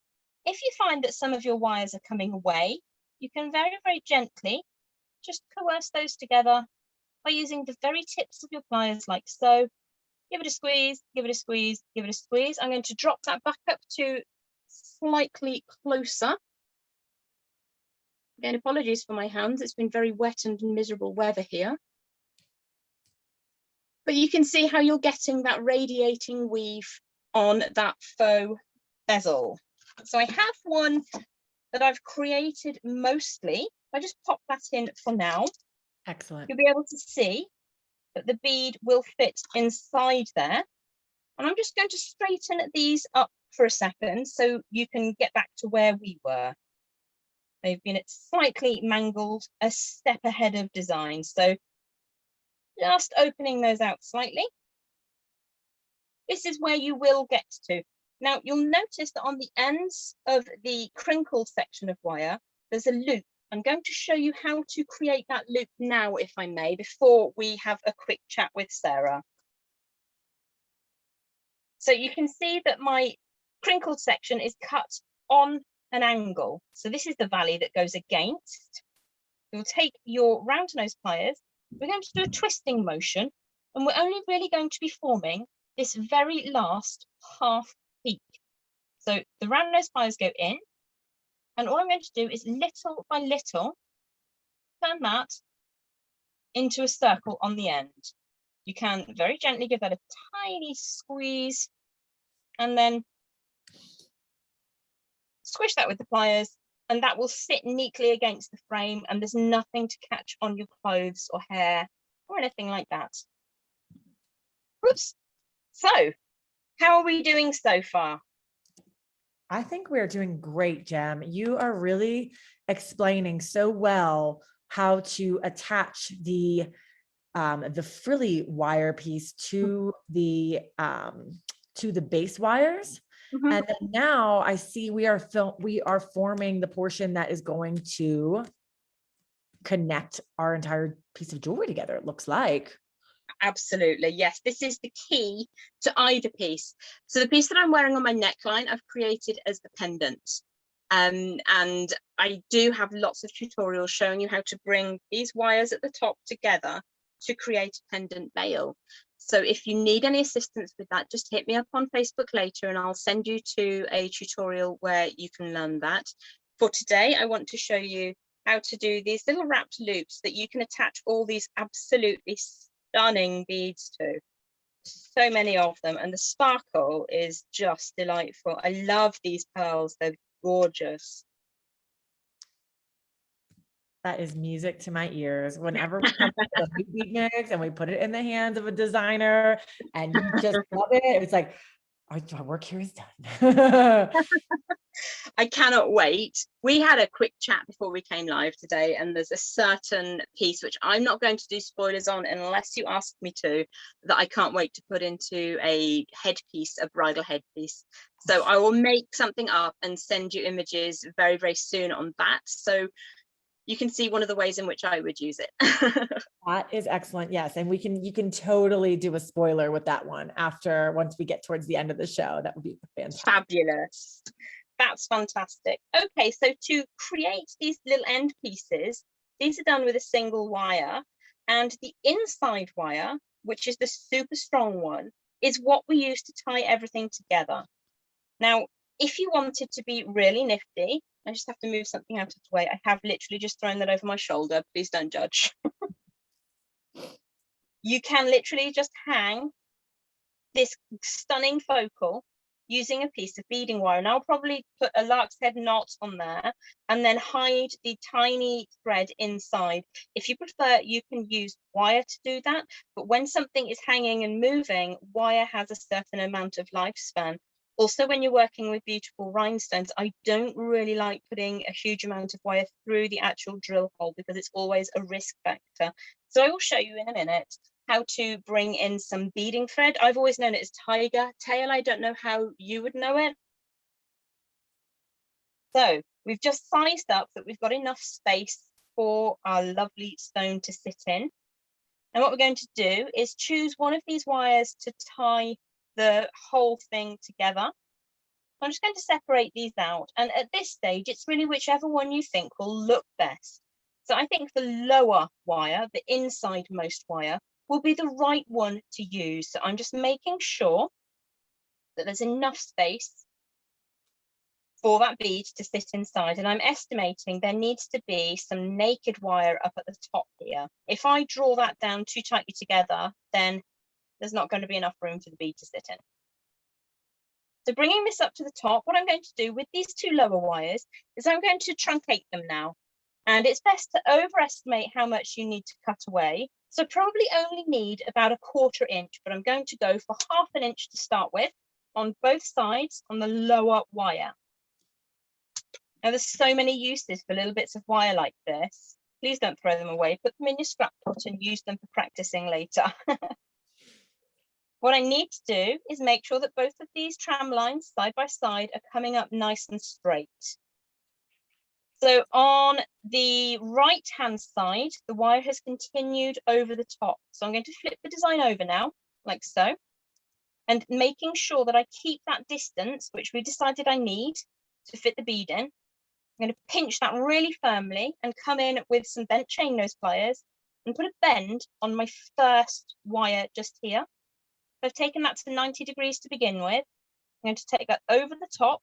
if you find that some of your wires are coming away, you can very, very gently just coerce those together by using the very tips of your pliers like so. Give it a squeeze, give it a squeeze, give it a squeeze. I'm going to drop that back up to slightly closer. Again, apologies for my hands. It's been very wet and miserable weather here. But you can see how you're getting that radiating weave on that faux bezel. So I have one that I've created mostly. I just pop that in for now. Excellent. You'll be able to see that the bead will fit inside there. And I'm just going to straighten these up for a second so you can get back to where we were. They've been slightly mangled, a step ahead of design. So just opening those out slightly. This is where you will get to. Now you'll notice that on the ends of the crinkled section of wire, there's a loop. I'm going to show you how to create that loop now, if I may, before we have a quick chat with Sarah. So you can see that my crinkled section is cut on an angle. So this is the valley that goes against. You'll take your round nose pliers. We're going to do a twisting motion, and we're only really going to be forming this very last half peak. So the round nose pliers go in, and all I'm going to do is little by little turn that into a circle on the end. You can very gently give that a tiny squeeze and then squish that with the pliers, and that will sit neatly against the frame, and there's nothing to catch on your clothes or hair or anything like that. Oops. So how are we doing so far? I think we're doing great, Jem. You are really explaining so well how to attach the frilly wire piece to the base wires. Mhm. And then now I see we are forming the portion that is going to connect our entire piece of jewelry together, it looks like. Absolutely, yes. This is the key to either piece. So the piece that I'm wearing on my neckline, I've created as the pendant. And I do have lots of tutorials showing you how to bring these wires at the top together to create a pendant veil. So if you need any assistance with that, just hit me up on Facebook later and I'll send you to a tutorial where you can learn that. For today, I want to show you how to do these little wrapped loops that you can attach all these absolutely stunning beads to. So many of them, and the sparkle is just delightful. I love these pearls, they're gorgeous. That is music to my ears. Whenever we come to the bead mix and we put it in the hands of a designer and you just love it, it's like, our work here is done. I cannot wait. We had a quick chat before we came live today, and there's a certain piece which I'm not going to do spoilers on unless you ask me to, that I can't wait to put into a headpiece, a bridal headpiece. So I will make something up and send you images very, very soon on that. So you can see one of the ways in which I would use it. That is excellent. Yes. And you can totally do a spoiler with that one once we get towards the end of the show. That would be fantastic. Fabulous. That's fantastic. Okay, so to create these little end pieces, these are done with a single wire, and the inside wire, which is the super strong one, is what we use to tie everything together. Now, if you wanted to be really nifty, I just have to move something out of the way. I have literally just thrown that over my shoulder. Please don't judge. You can literally just hang this stunning focal using a piece of beading wire. And I'll probably put a lark's head knot on there and then hide the tiny thread inside. If you prefer, you can use wire to do that. But when something is hanging and moving, wire has a certain amount of lifespan. Also, when you're working with beautiful rhinestones, I don't really like putting a huge amount of wire through the actual drill hole because it's always a risk factor. So I will show you in a minute how to bring in some beading thread. I've always known it as tiger tail. I don't know how you would know it. So we've just sized up that we've got enough space for our lovely stone to sit in. And what we're going to do is choose one of these wires to tie the whole thing together. I'm just going to separate these out. And at this stage, it's really whichever one you think will look best. So I think the lower wire, the inside-most wire, will be the right one to use. So I'm just making sure that there's enough space for that bead to sit inside. And I'm estimating there needs to be some naked wire up at the top here. If I draw that down too tightly together, then there's not going to be enough room for the bead to sit in. So bringing this up to the top, what I'm going to do with these two lower wires is I'm going to truncate them now. And it's best to overestimate how much you need to cut away. So probably only need about 1/4 inch, but I'm going to go for 1/2 inch to start with on both sides on the lower wire. Now there's so many uses for little bits of wire like this. Please don't throw them away. Put them in your scrap pot and use them for practicing later. What I need to do is make sure that both of these tram lines side by side are coming up nice and straight. So on the right hand side, the wire has continued over the top. So I'm going to flip the design over now, like so, and making sure that I keep that distance, which we decided I need to fit the bead in. I'm going to pinch that really firmly and come in with some bent chain nose pliers and put a bend on my first wire just here. So I've taken that to 90 degrees to begin with. I'm going to take that over the top,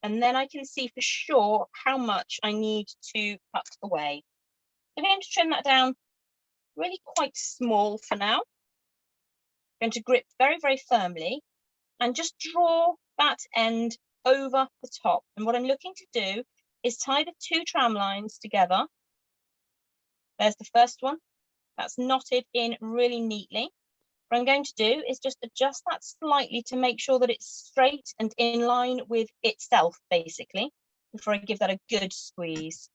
and then I can see for sure how much I need to cut away. I'm going to trim that down really quite small for now. I'm going to grip very, very firmly and just draw that end over the top. And what I'm looking to do is tie the 2 tram lines together. There's the first one. That's knotted in really neatly. What I'm going to do is just adjust that slightly to make sure that it's straight and in line with itself, basically, before I give that a good squeeze.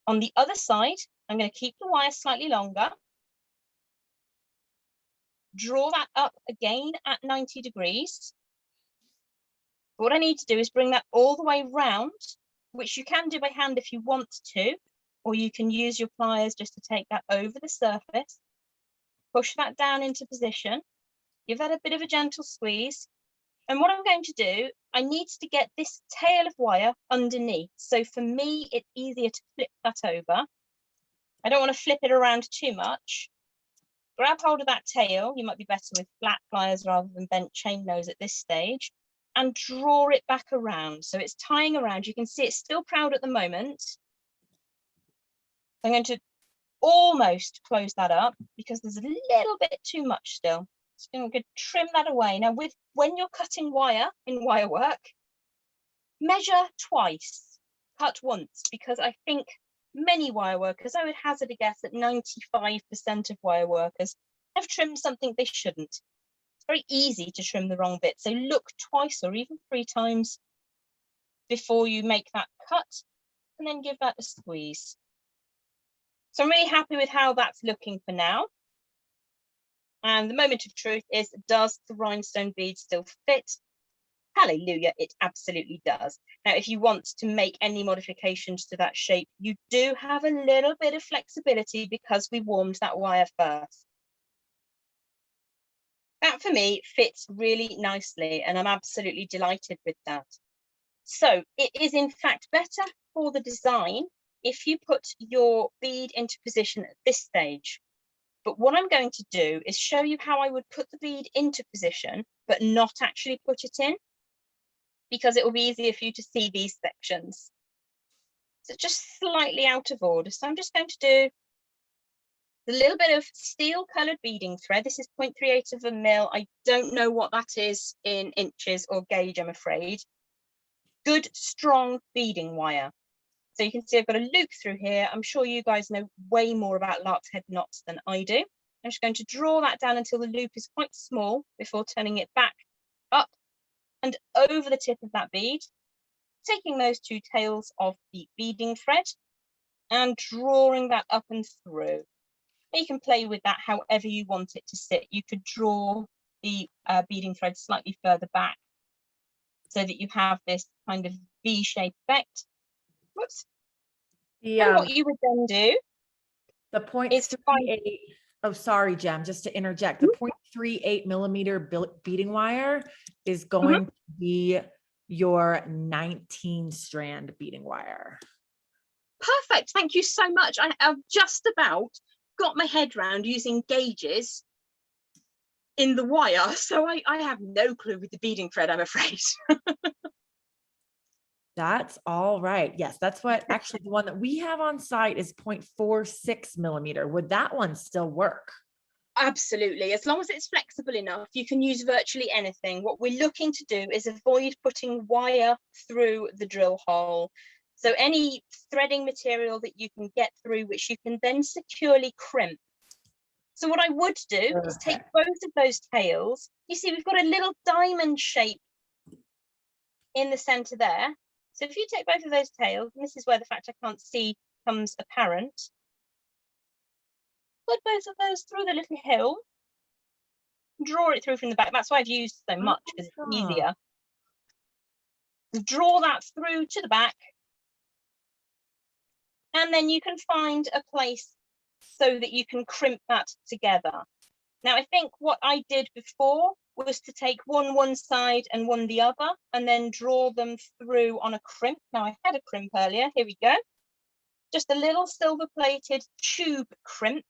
On the other side, I'm going to keep the wire slightly longer. Draw that up again at 90 degrees. What I need to do is bring that all the way round, which you can do by hand if you want to, or you can use your pliers just to take that over the surface. Push that down into position, give that a bit of a gentle squeeze. And what I'm going to do, I need to get this tail of wire underneath. So for me, it's easier to flip that over. I don't want to flip it around too much. Grab hold of that tail. You might be better with flat pliers rather than bent chain nose at this stage, and draw it back around. So it's tying around. You can see it's still proud at the moment. I'm going to almost close that up because there's a little bit too much still. So I'm going to trim that away. Now, when you're cutting wire in wire work, measure twice, cut once, because I think many wire workers, I would hazard a guess that 95% of wire workers have trimmed something they shouldn't. It's very easy to trim the wrong bit. So look twice or even 3 times before you make that cut, and then give that a squeeze. So I'm really happy with how that's looking for now. And the moment of truth is, does the rhinestone bead still fit? Hallelujah, it absolutely does. Now, if you want to make any modifications to that shape, you do have a little bit of flexibility because we warmed that wire first. That for me fits really nicely, and I'm absolutely delighted with that. So it is in fact better for the design if you put your bead into position at this stage. But what I'm going to do is show you how I would put the bead into position, but not actually put it in, because it will be easier for you to see these sections. So just slightly out of order. So I'm just going to do a little bit of steel coloured beading thread. This is 0.38 of a mil. I don't know what that is in inches or gauge, I'm afraid. Good, strong beading wire. So you can see I've got a loop through here. I'm sure you guys know way more about lark's head knots than I do. I'm just going to draw that down until the loop is quite small before turning it back up and over the tip of that bead, taking those 2 tails of the beading thread and drawing that up and through. You can play with that however you want it to sit. You could draw the beading thread slightly further back so that you have this kind of V-shaped effect. Whoops. And what you would then do the 0.38, oh, sorry, Jem, just to interject, the 0.38 millimeter beading wire is going to be your 19 strand beading wire. Perfect. Thank you so much. I have just about got my head round using gauges in the wire. So I have no clue with the beading thread, I'm afraid. That's all right. Yes, that's what actually the one that we have on site is 0.46 millimeter. Would that one still work? Absolutely. As long as it's flexible enough, you can use virtually anything. What we're looking to do is avoid putting wire through the drill hole. So any threading material that you can get through, which you can then securely crimp. So what I would do is take both of those tails. You see, we've got a little diamond shape in the center there. So if you take both of those tails, and this is where the fact I can't see becomes apparent, put both of those through the little hill, draw it through from the back. That's why I've used so much, because it's easier. Draw that through to the back, and then you can find a place so that you can crimp that together. Now, I think what I did before was to take one side and one the other, and then draw them through on a crimp. Now, I had a crimp earlier. Here we go. Just a little silver-plated tube crimp.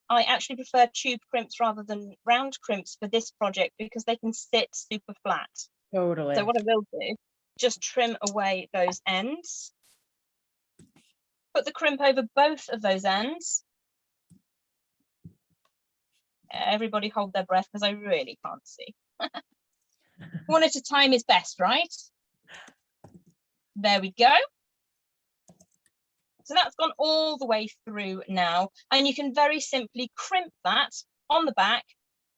I actually prefer tube crimps rather than round crimps for this project because they can sit super flat. Totally. So what I will do, just trim away those ends. Put the crimp over both of those ends. Everybody hold their breath because I really can't see. One at a time is best, right? There we go. So that's gone all the way through now. And you can very simply crimp that on the back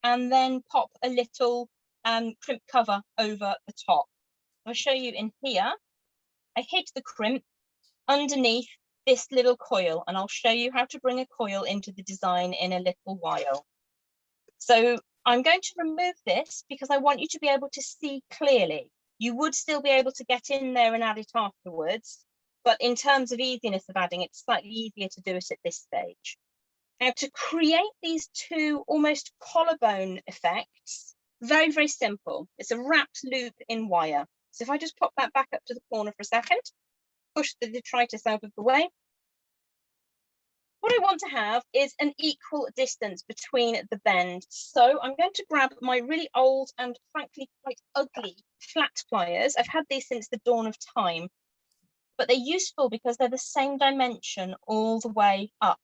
and then pop a little crimp cover over the top. I'll show you in here. I hid the crimp underneath this little coil, and I'll show you how to bring a coil into the design in a little while. So I'm going to remove this because I want you to be able to see clearly. You would still be able to get in there and add it afterwards, but in terms of easiness of adding, it's slightly easier to do it at this stage. Now, to create these two almost collarbone effects, very, very simple. It's a wrapped loop in wire. So if I just pop that back up to the corner for a second, push the detritus out of the way. What I want to have is an equal distance between the bend. So I'm going to grab my really old and frankly quite ugly flat pliers. I've had these since the dawn of time, but they're useful because they're the same dimension all the way up.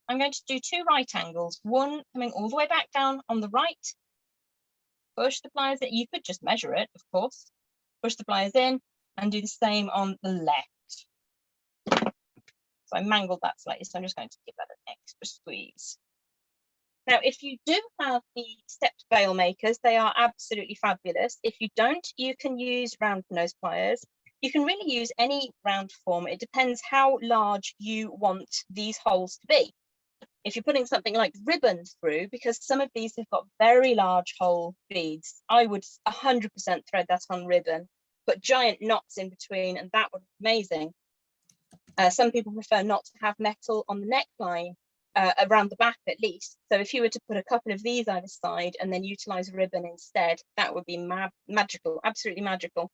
I'm going to do two right angles, one coming all the way back down on the right. Push the pliers in. You could just measure it, of course. Push the pliers in and do the same on the left. So I mangled that slightly, so I'm just going to give that an extra squeeze. Now, if you do have the stepped bail makers, they are absolutely fabulous. If you don't, you can use round nose pliers. You can really use any round form. It depends how large you want these holes to be. If you're putting something like ribbon through, because some of these have got very large hole beads, I would 100% thread that on ribbon, put giant knots in between, and that would be amazing. Some people prefer not to have metal on the neckline, around the back at least. So if you were to put a couple of these either side and then utilize ribbon instead, that would be magical, absolutely magical.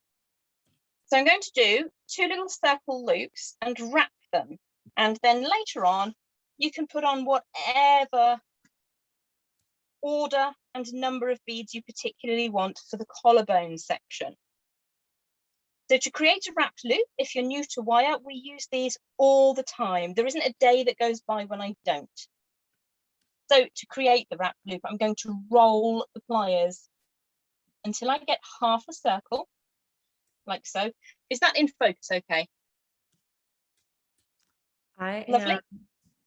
So I'm going to do two little circle loops and wrap them. And then later on, you can put on whatever order and number of beads you particularly want for the collarbone section. So to create a wrapped loop, if you're new to wire, we use these all the time. There isn't a day that goes by when I don't. So to create the wrapped loop, I'm going to roll the pliers until I get half a circle, like so. Is that in focus okay? Lovely.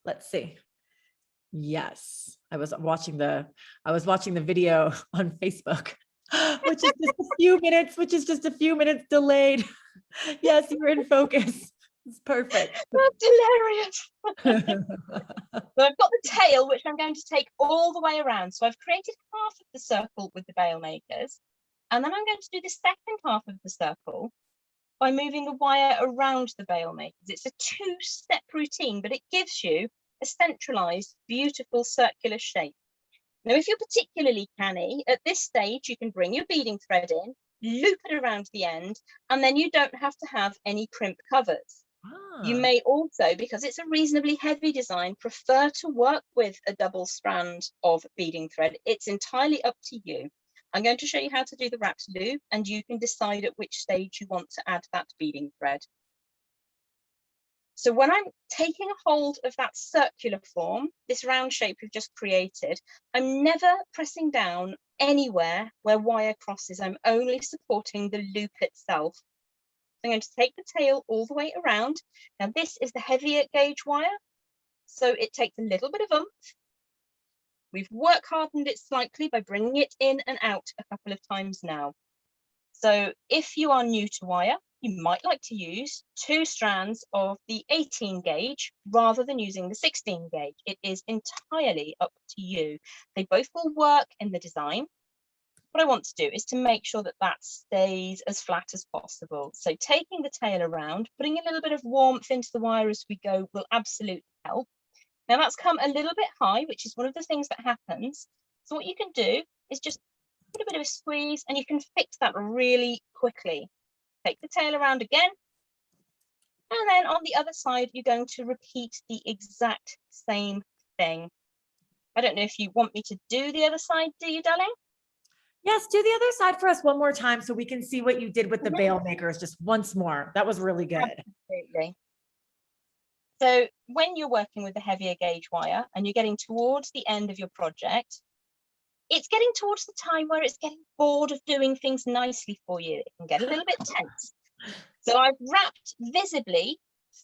Let's see. Yes, I was watching the video on Facebook, which is just a few minutes delayed. Yes, you're in focus. It's perfect. That's hilarious. So I've got the tail, which I'm going to take all the way around. So I've created half of the circle with the bail makers, and then I'm going to do the second half of the circle by moving the wire around the bail makers. It's a two-step routine, but it gives you a centralized, beautiful circular shape. Now, if you're particularly canny, at this stage, you can bring your beading thread in, loop it around the end, and then you don't have to have any crimp covers. You may also, because it's a reasonably heavy design, prefer to work with a double strand of beading thread. It's entirely up to you. I'm going to show you how to do the wrapped loop, and you can decide at which stage you want to add that beading thread. So when I'm taking a hold of that circular form, this round shape we've just created, I'm never pressing down anywhere where wire crosses. I'm only supporting the loop itself. I'm going to take the tail all the way around. Now this is the heavier gauge wire, so it takes a little bit of oomph. We've work hardened it slightly by bringing it in and out a couple of times now. So if you are new to wire, you might like to use two strands of the 18 gauge rather than using the 16 gauge. It is entirely up to you. They both will work in the design. What I want to do is to make sure that that stays as flat as possible. So taking the tail around, putting a little bit of warmth into the wire as we go will absolutely help. Now that's come a little bit high, which is one of the things that happens. So what you can do is just put a bit of a squeeze and you can fix that really quickly. Take the tail around again. And then on the other side, you're going to repeat the exact same thing. I don't know if you want me to do the other side, do you, darling? Yes, do the other side for us one more time so we can see what you did with the bail makers just once more. That was really good. Absolutely. So when you're working with the heavier gauge wire and you're getting towards the end of your project, it's getting towards the time where it's getting bored of doing things nicely for you. It can get a little bit tense. So I've wrapped visibly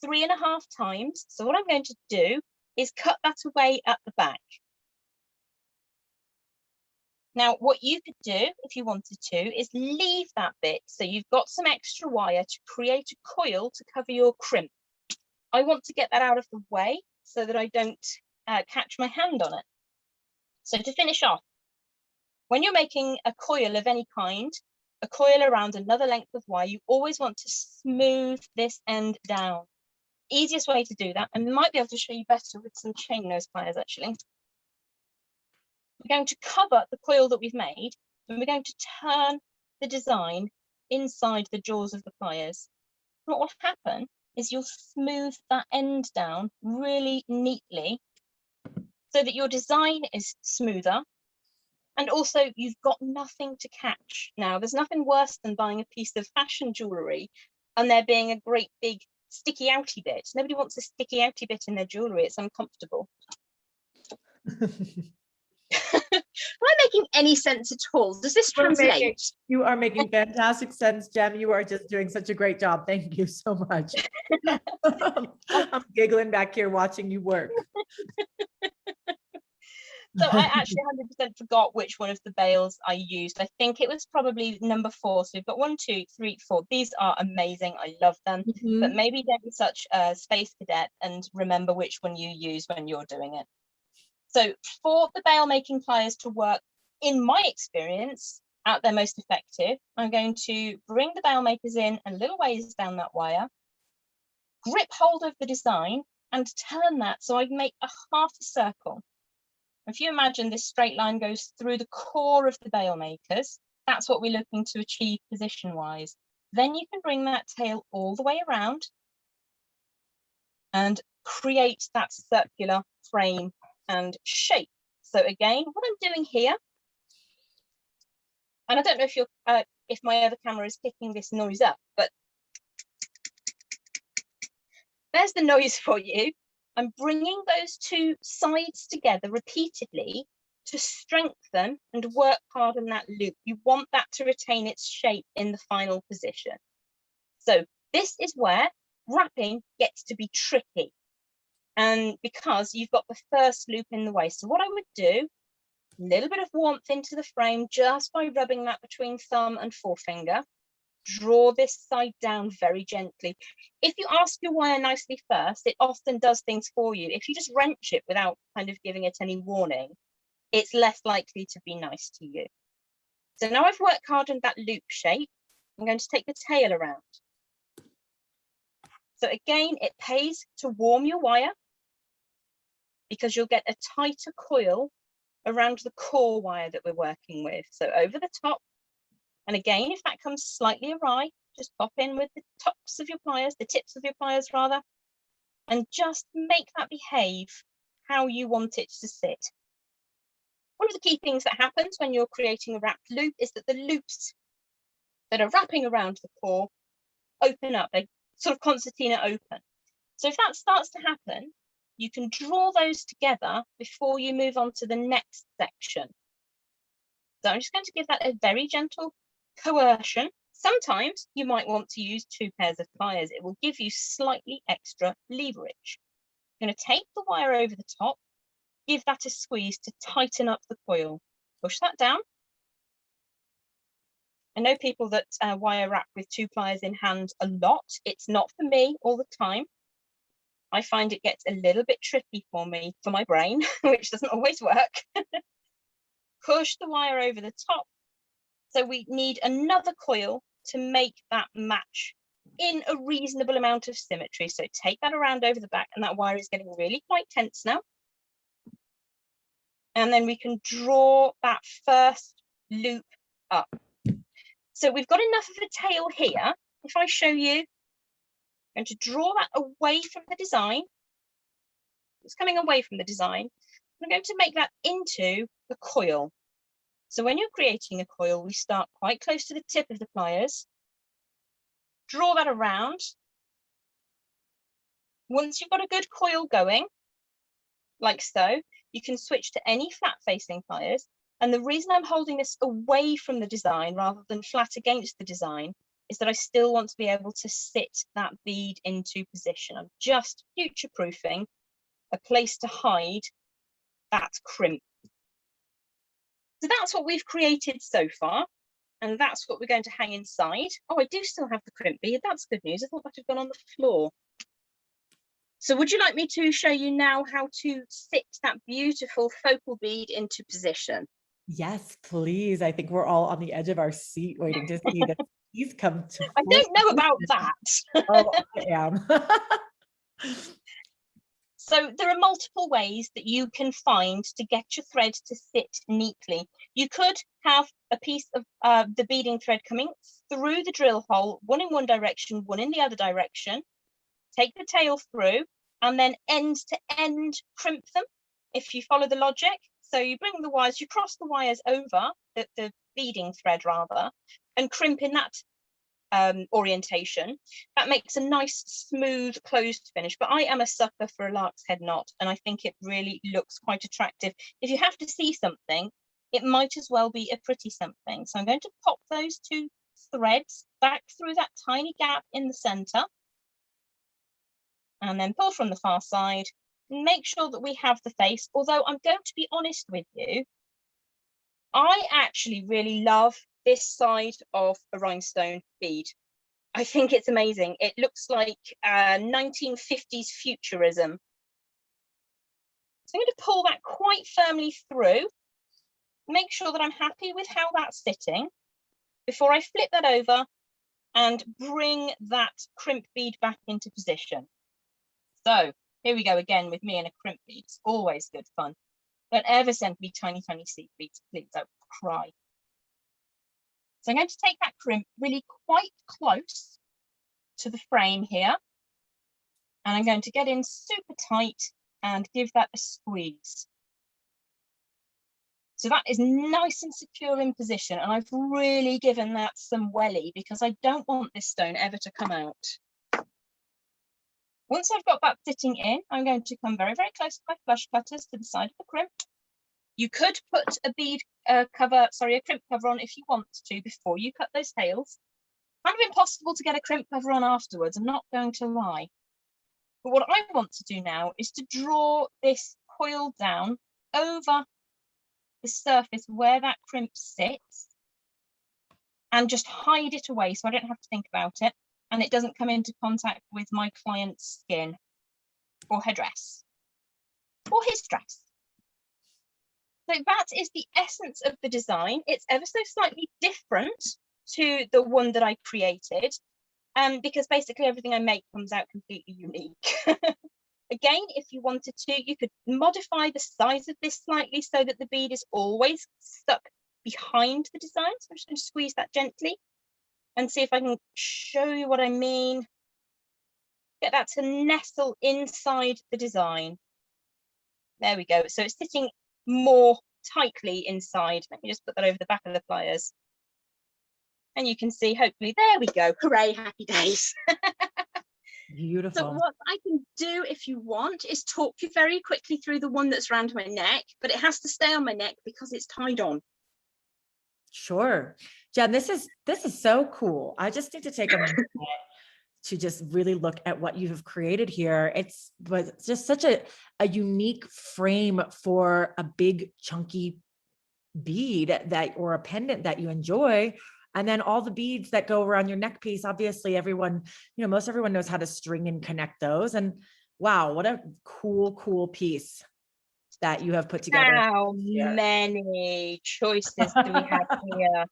3.5 times. So what I'm going to do is cut that away at the back. Now, what you could do if you wanted to is leave that bit so you've got some extra wire to create a coil to cover your crimp. I want to get that out of the way so that I don't catch my hand on it. So to finish off, when you're making a coil of any kind, a coil around another length of wire, you always want to smooth this end down. Easiest way to do that, and I might be able to show you better with some chain nose pliers actually. We're going to cover the coil that we've made, and we're going to turn the design inside the jaws of the pliers. What will happen is you'll smooth that end down really neatly so that your design is smoother, and also you've got nothing to catch. Now, there's nothing worse than buying a piece of fashion jewellery and there being a great big sticky outy bit. Nobody wants a sticky outy bit in their jewellery. It's uncomfortable. Am I making any sense at all? Does this translate? You are making fantastic sense, Jem. You are just doing such a great job. Thank you so much. I'm giggling back here watching you work. So I actually 100% forgot which one of the bales I used. I think it was probably number 4. So we've got 1, 2, 3, 4. These are amazing. I love them. But maybe don't be such a space cadet and remember which one you use when you're doing it. So for the bale making pliers to work, in my experience, at their most effective, I'm going to bring the bale makers in a little ways down that wire, grip hold of the design and turn that so I make a half a circle. If you imagine this straight line goes through the core of the bale makers, that's what we're looking to achieve position-wise. Then you can bring that tail all the way around and create that circular frame and shape. So again, what I'm doing here, and I don't know if my other camera is picking this noise up, but there's the noise for you. I'm bringing those two sides together repeatedly to strengthen and work hard on that loop. You want that to retain its shape in the final position. So this is where wrapping gets to be tricky. And because you've got the first loop in the way. So what I would do, a little bit of warmth into the frame just by rubbing that between thumb and forefinger. Draw this side down very gently. If you ask your wire nicely first, it often does things for you. If you just wrench it without kind of giving it any warning, it's less likely to be nice to you. So now I've worked hard on that loop shape, I'm going to take the tail around. So again, it pays to warm your wire because you'll get a tighter coil around the core wire that we're working with. So over the top. And again, if that comes slightly awry, just pop in with the tops of your pliers, the tips of your pliers rather, and just make that behave how you want it to sit. One of the key things that happens when you're creating a wrapped loop is that the loops that are wrapping around the core open up, they sort of concertina open. So if that starts to happen, you can draw those together before you move on to the next section. So I'm just going to give that a very gentle coercion. Sometimes you might want to use 2 pairs of pliers. It will give you slightly extra leverage. I'm going to take the wire over the top, give that a squeeze to tighten up the coil. Push that down. I know people that wire wrap with 2 pliers in hand a lot. It's not for me all the time. I find it gets a little bit tricky for me, for my brain, which doesn't always work. Push the wire over the top. So we need another coil to make that match in a reasonable amount of symmetry. So take that around over the back, and that wire is getting really quite tense now. And then we can draw that first loop up. So we've got enough of a tail here. If I show you, I'm going to draw that away from the design. It's coming away from the design. I'm going to make that into the coil. So when you're creating a coil, we start quite close to the tip of the pliers, draw that around, Once you've got a good coil going, like so, you can switch to any flat facing pliers. And the reason I'm holding this away from the design rather than flat against the design is that I still want to be able to sit that bead into position. I'm just future proofing a place to hide that crimp. So that's what we've created so far. And that's what we're going to hang inside. Oh, I do still have the crimp bead. That's good news. I thought that had gone on the floor. So would you like me to show you now how to sit that beautiful focal bead into position? Yes, please. I think we're all on the edge of our seat waiting to see the piece come to I don't know about that. Oh, I am. So there are multiple ways that you can find to get your thread to sit neatly. You could have a piece of the beading thread coming through the drill hole, one in one direction, one in the other direction. Take the tail through and then end to end crimp them if you follow the logic. So you bring the wires, you cross the wires over the beading thread rather, and crimp in that orientation. That makes a nice smooth closed finish, but I am a sucker for a lark's head knot, and I think it really looks quite attractive. If you have to see something, it might as well be a pretty something. So I'm going to pop those two threads back through that tiny gap in the center and then pull from the far side. Make sure that we have the face, although I'm going to be honest with you, I actually really love this side of a rhinestone bead. I think it's amazing. It looks like 1950s futurism. So I'm going to pull that quite firmly through, make sure that I'm happy with how that's sitting before I flip that over and bring that crimp bead back into position. So here we go again with me and a crimp bead. It's always good fun. Don't ever send me tiny, tiny seed beads, please. I will cry. So I'm going to take that crimp really quite close to the frame here. And I'm going to get in super tight and give that a squeeze. So that is nice and secure in position. And I've really given that some welly because I don't want this stone ever to come out. Once I've got that sitting in, I'm going to come very, very close to my flush cutters to the side of the crimp. You could put a a crimp cover on if you want to before you cut those tails. Kind of impossible to get a crimp cover on afterwards, I'm not going to lie. But what I want to do now is to draw this coil down over the surface where that crimp sits and just hide it away so I don't have to think about it and it doesn't come into contact with my client's skin or her dress or his dress. So that is the essence of the design. It's ever so slightly different to the one that I created, because basically everything I make comes out completely unique. Again, if you wanted to, you could modify the size of this slightly so that the bead is always stuck behind the design. So I'm just going to squeeze that gently and see if I can show you what I mean. Get that to nestle inside the design. There we go. So it's sitting more tightly inside. Let me just put that over the back of the pliers. And you can see, hopefully, there we go. Hooray, happy days. Beautiful. So what I can do if you want is talk you very quickly through the one that's around my neck, but it has to stay on my neck because it's tied on. Sure. Jen, this is so cool. I just need to take a minute to just really look at what you have created here. It's just such a unique frame for a big chunky bead or a pendant that you enjoy. And then all the beads that go around your neck piece, obviously everyone, most everyone knows how to string and connect those. And wow, what a cool piece that you have put together. How many choices do we have here?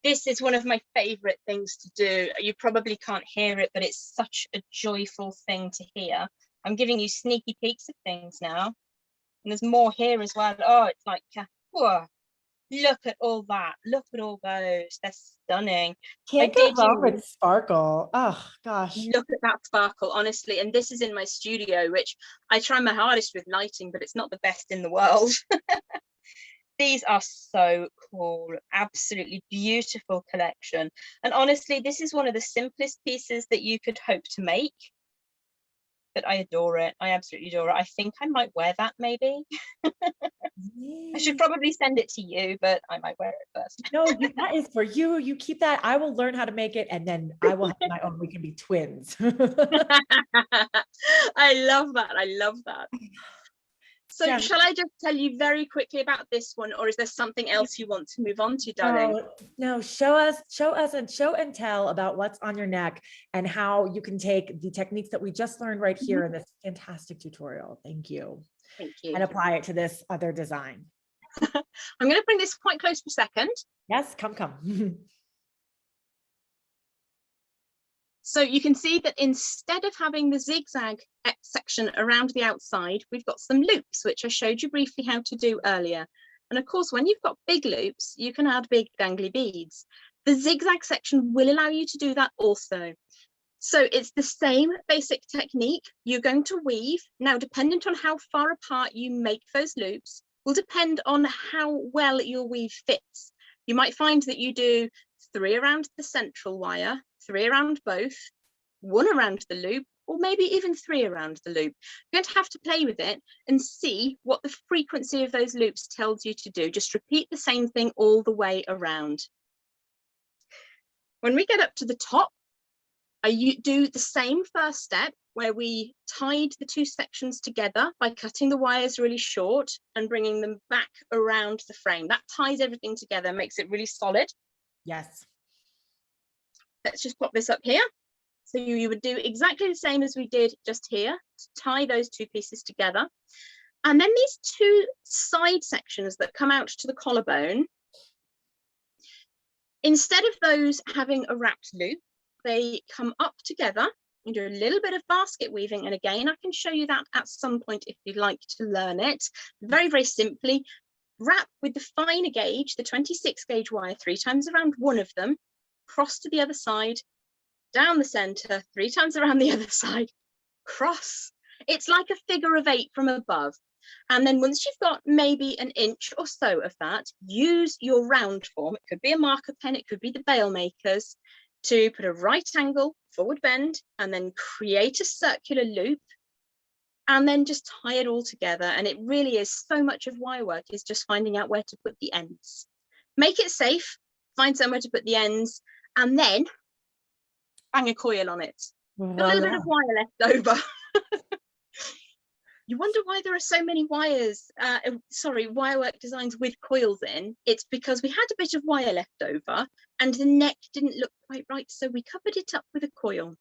This is one of my favorite things to do. You probably can't hear it, but it's such a joyful thing to hear. I'm giving you sneaky peeks of things now. And there's more here as well. Oh, it's like, whoa, look at all that. Look at all those. They're stunning. Can't go wrong with sparkle. Oh, gosh. Look at that sparkle, honestly. And this is in my studio, which I try my hardest with lighting, but it's not the best in the world. These are so cool. Absolutely beautiful collection. And honestly, this is one of the simplest pieces that you could hope to make. it. I adore it. I absolutely adore it. I think I might wear that maybe. I should probably send it to you, but I might wear it first. No, that is for you. You keep that. I will learn how to make it, and then I will have my own. We can be twins. I love that. I love that. So Jem, shall I just tell you very quickly about this one, or is there something else you want to move on to, darling? no, show us and show and tell about what's on your neck and how you can take the techniques that we just learned right here in this fantastic tutorial. Thank you. Thank you. And apply it to this other design. I'm going to bring this quite close for a second. Yes, come. So you can see that instead of having the zigzag section around the outside, we've got some loops, which I showed you briefly how to do earlier. And of course, when you've got big loops, you can add big dangly beads. The zigzag section will allow you to do that also. So it's the same basic technique. You're going to weave. Now, dependent on how far apart you make those loops will depend on how well your weave fits. You might find that you do 3 around the central wire, 3 around both, 1 around the loop, or maybe even 3 around the loop. You're going to have to play with it and see what the frequency of those loops tells you to do. Just repeat the same thing all the way around. When we get up to the top, I do the same first step where we tied the 2 sections together by cutting the wires really short and bringing them back around the frame. That ties everything together, makes it really solid. Yes. Let's just pop this up here. So you would do exactly the same as we did just here, to tie those 2 pieces together. And then these 2 side sections that come out to the collarbone, instead of those having a wrapped loop, they come up together and do a little bit of basket weaving. And again, I can show you that at some point if you'd like to learn it. Very, very simply, wrap with the finer gauge, the 26 gauge wire, 3 times around one of them, cross to the other side, down the center, 3 times around the other side, cross. It's like a figure of 8 from above. And then once you've got maybe an inch or so of that, use your round form. It could be a marker pen, it could be the bail makers, to put a right angle, forward bend, and then create a circular loop, and then just tie it all together. And it really is so much of wire work is just finding out where to put the ends. Make it safe, find somewhere to put the ends, and then bang a coil on it. Got a little bit of wire left over. You wonder why there are so many wires, wire work designs with coils in. It's because we had a bit of wire left over and the neck didn't look quite right, so we covered it up with a coil.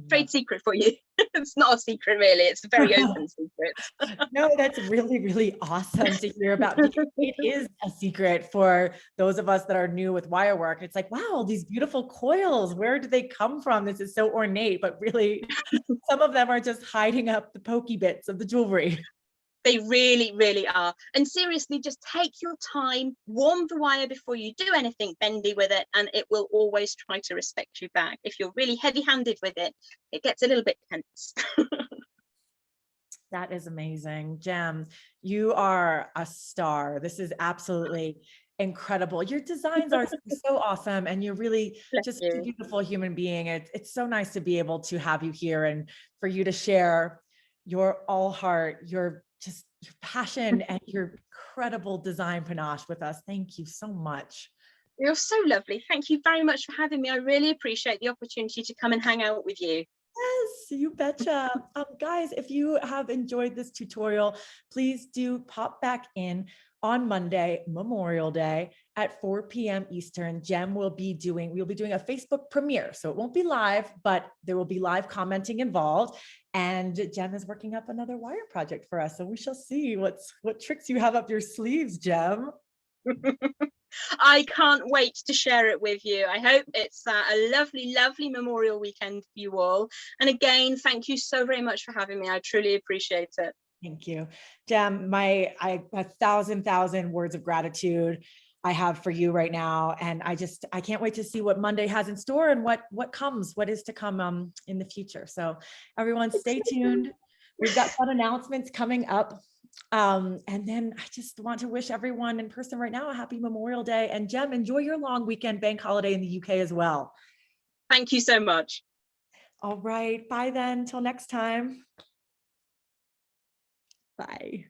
Trade secret for you. It's not a secret, really. It's a very open secret. No, that's really, really awesome to hear about. It is a secret for those of us that are new with wire work. It's like, wow, these beautiful coils, where do they come from? This is so ornate, but really some of them are just hiding up the pokey bits of the jewelry. They really, really are. And seriously, just take your time, warm the wire before you do anything bendy with it, and it will always try to respect you back. If you're really heavy-handed with it, it gets a little bit tense. That is amazing. Jem, you are a star. This is absolutely incredible. Your designs are so awesome, and you're really just a beautiful human being. It's so nice to be able to have you here and for you to share your all heart, your passion and your incredible design panache with us. Thank you so much. You're so lovely. Thank you very much for having me. I really appreciate the opportunity to come and hang out with you. Yes, you betcha. Guys, if you have enjoyed this tutorial, please do pop back in on Monday, Memorial Day at 4 p.m. Eastern. Jem we'll be doing a Facebook premiere. So it won't be live, but there will be live commenting involved. And Jem is working up another wire project for us. So we shall see what tricks you have up your sleeves, Jem. I can't wait to share it with you. I hope it's a lovely, lovely Memorial weekend for you all. And again, thank you so very much for having me. I truly appreciate it. Thank you, Jem. I 1,000 words of gratitude I have for you right now. And I can't wait to see what Monday has in store and what is to come in the future. So everyone stay tuned. We've got fun announcements coming up. And then I just want to wish everyone in person right now a happy Memorial Day. And Jem, enjoy your long weekend bank holiday in the UK as well. Thank you so much. All right. Bye then. Till next time. Bye.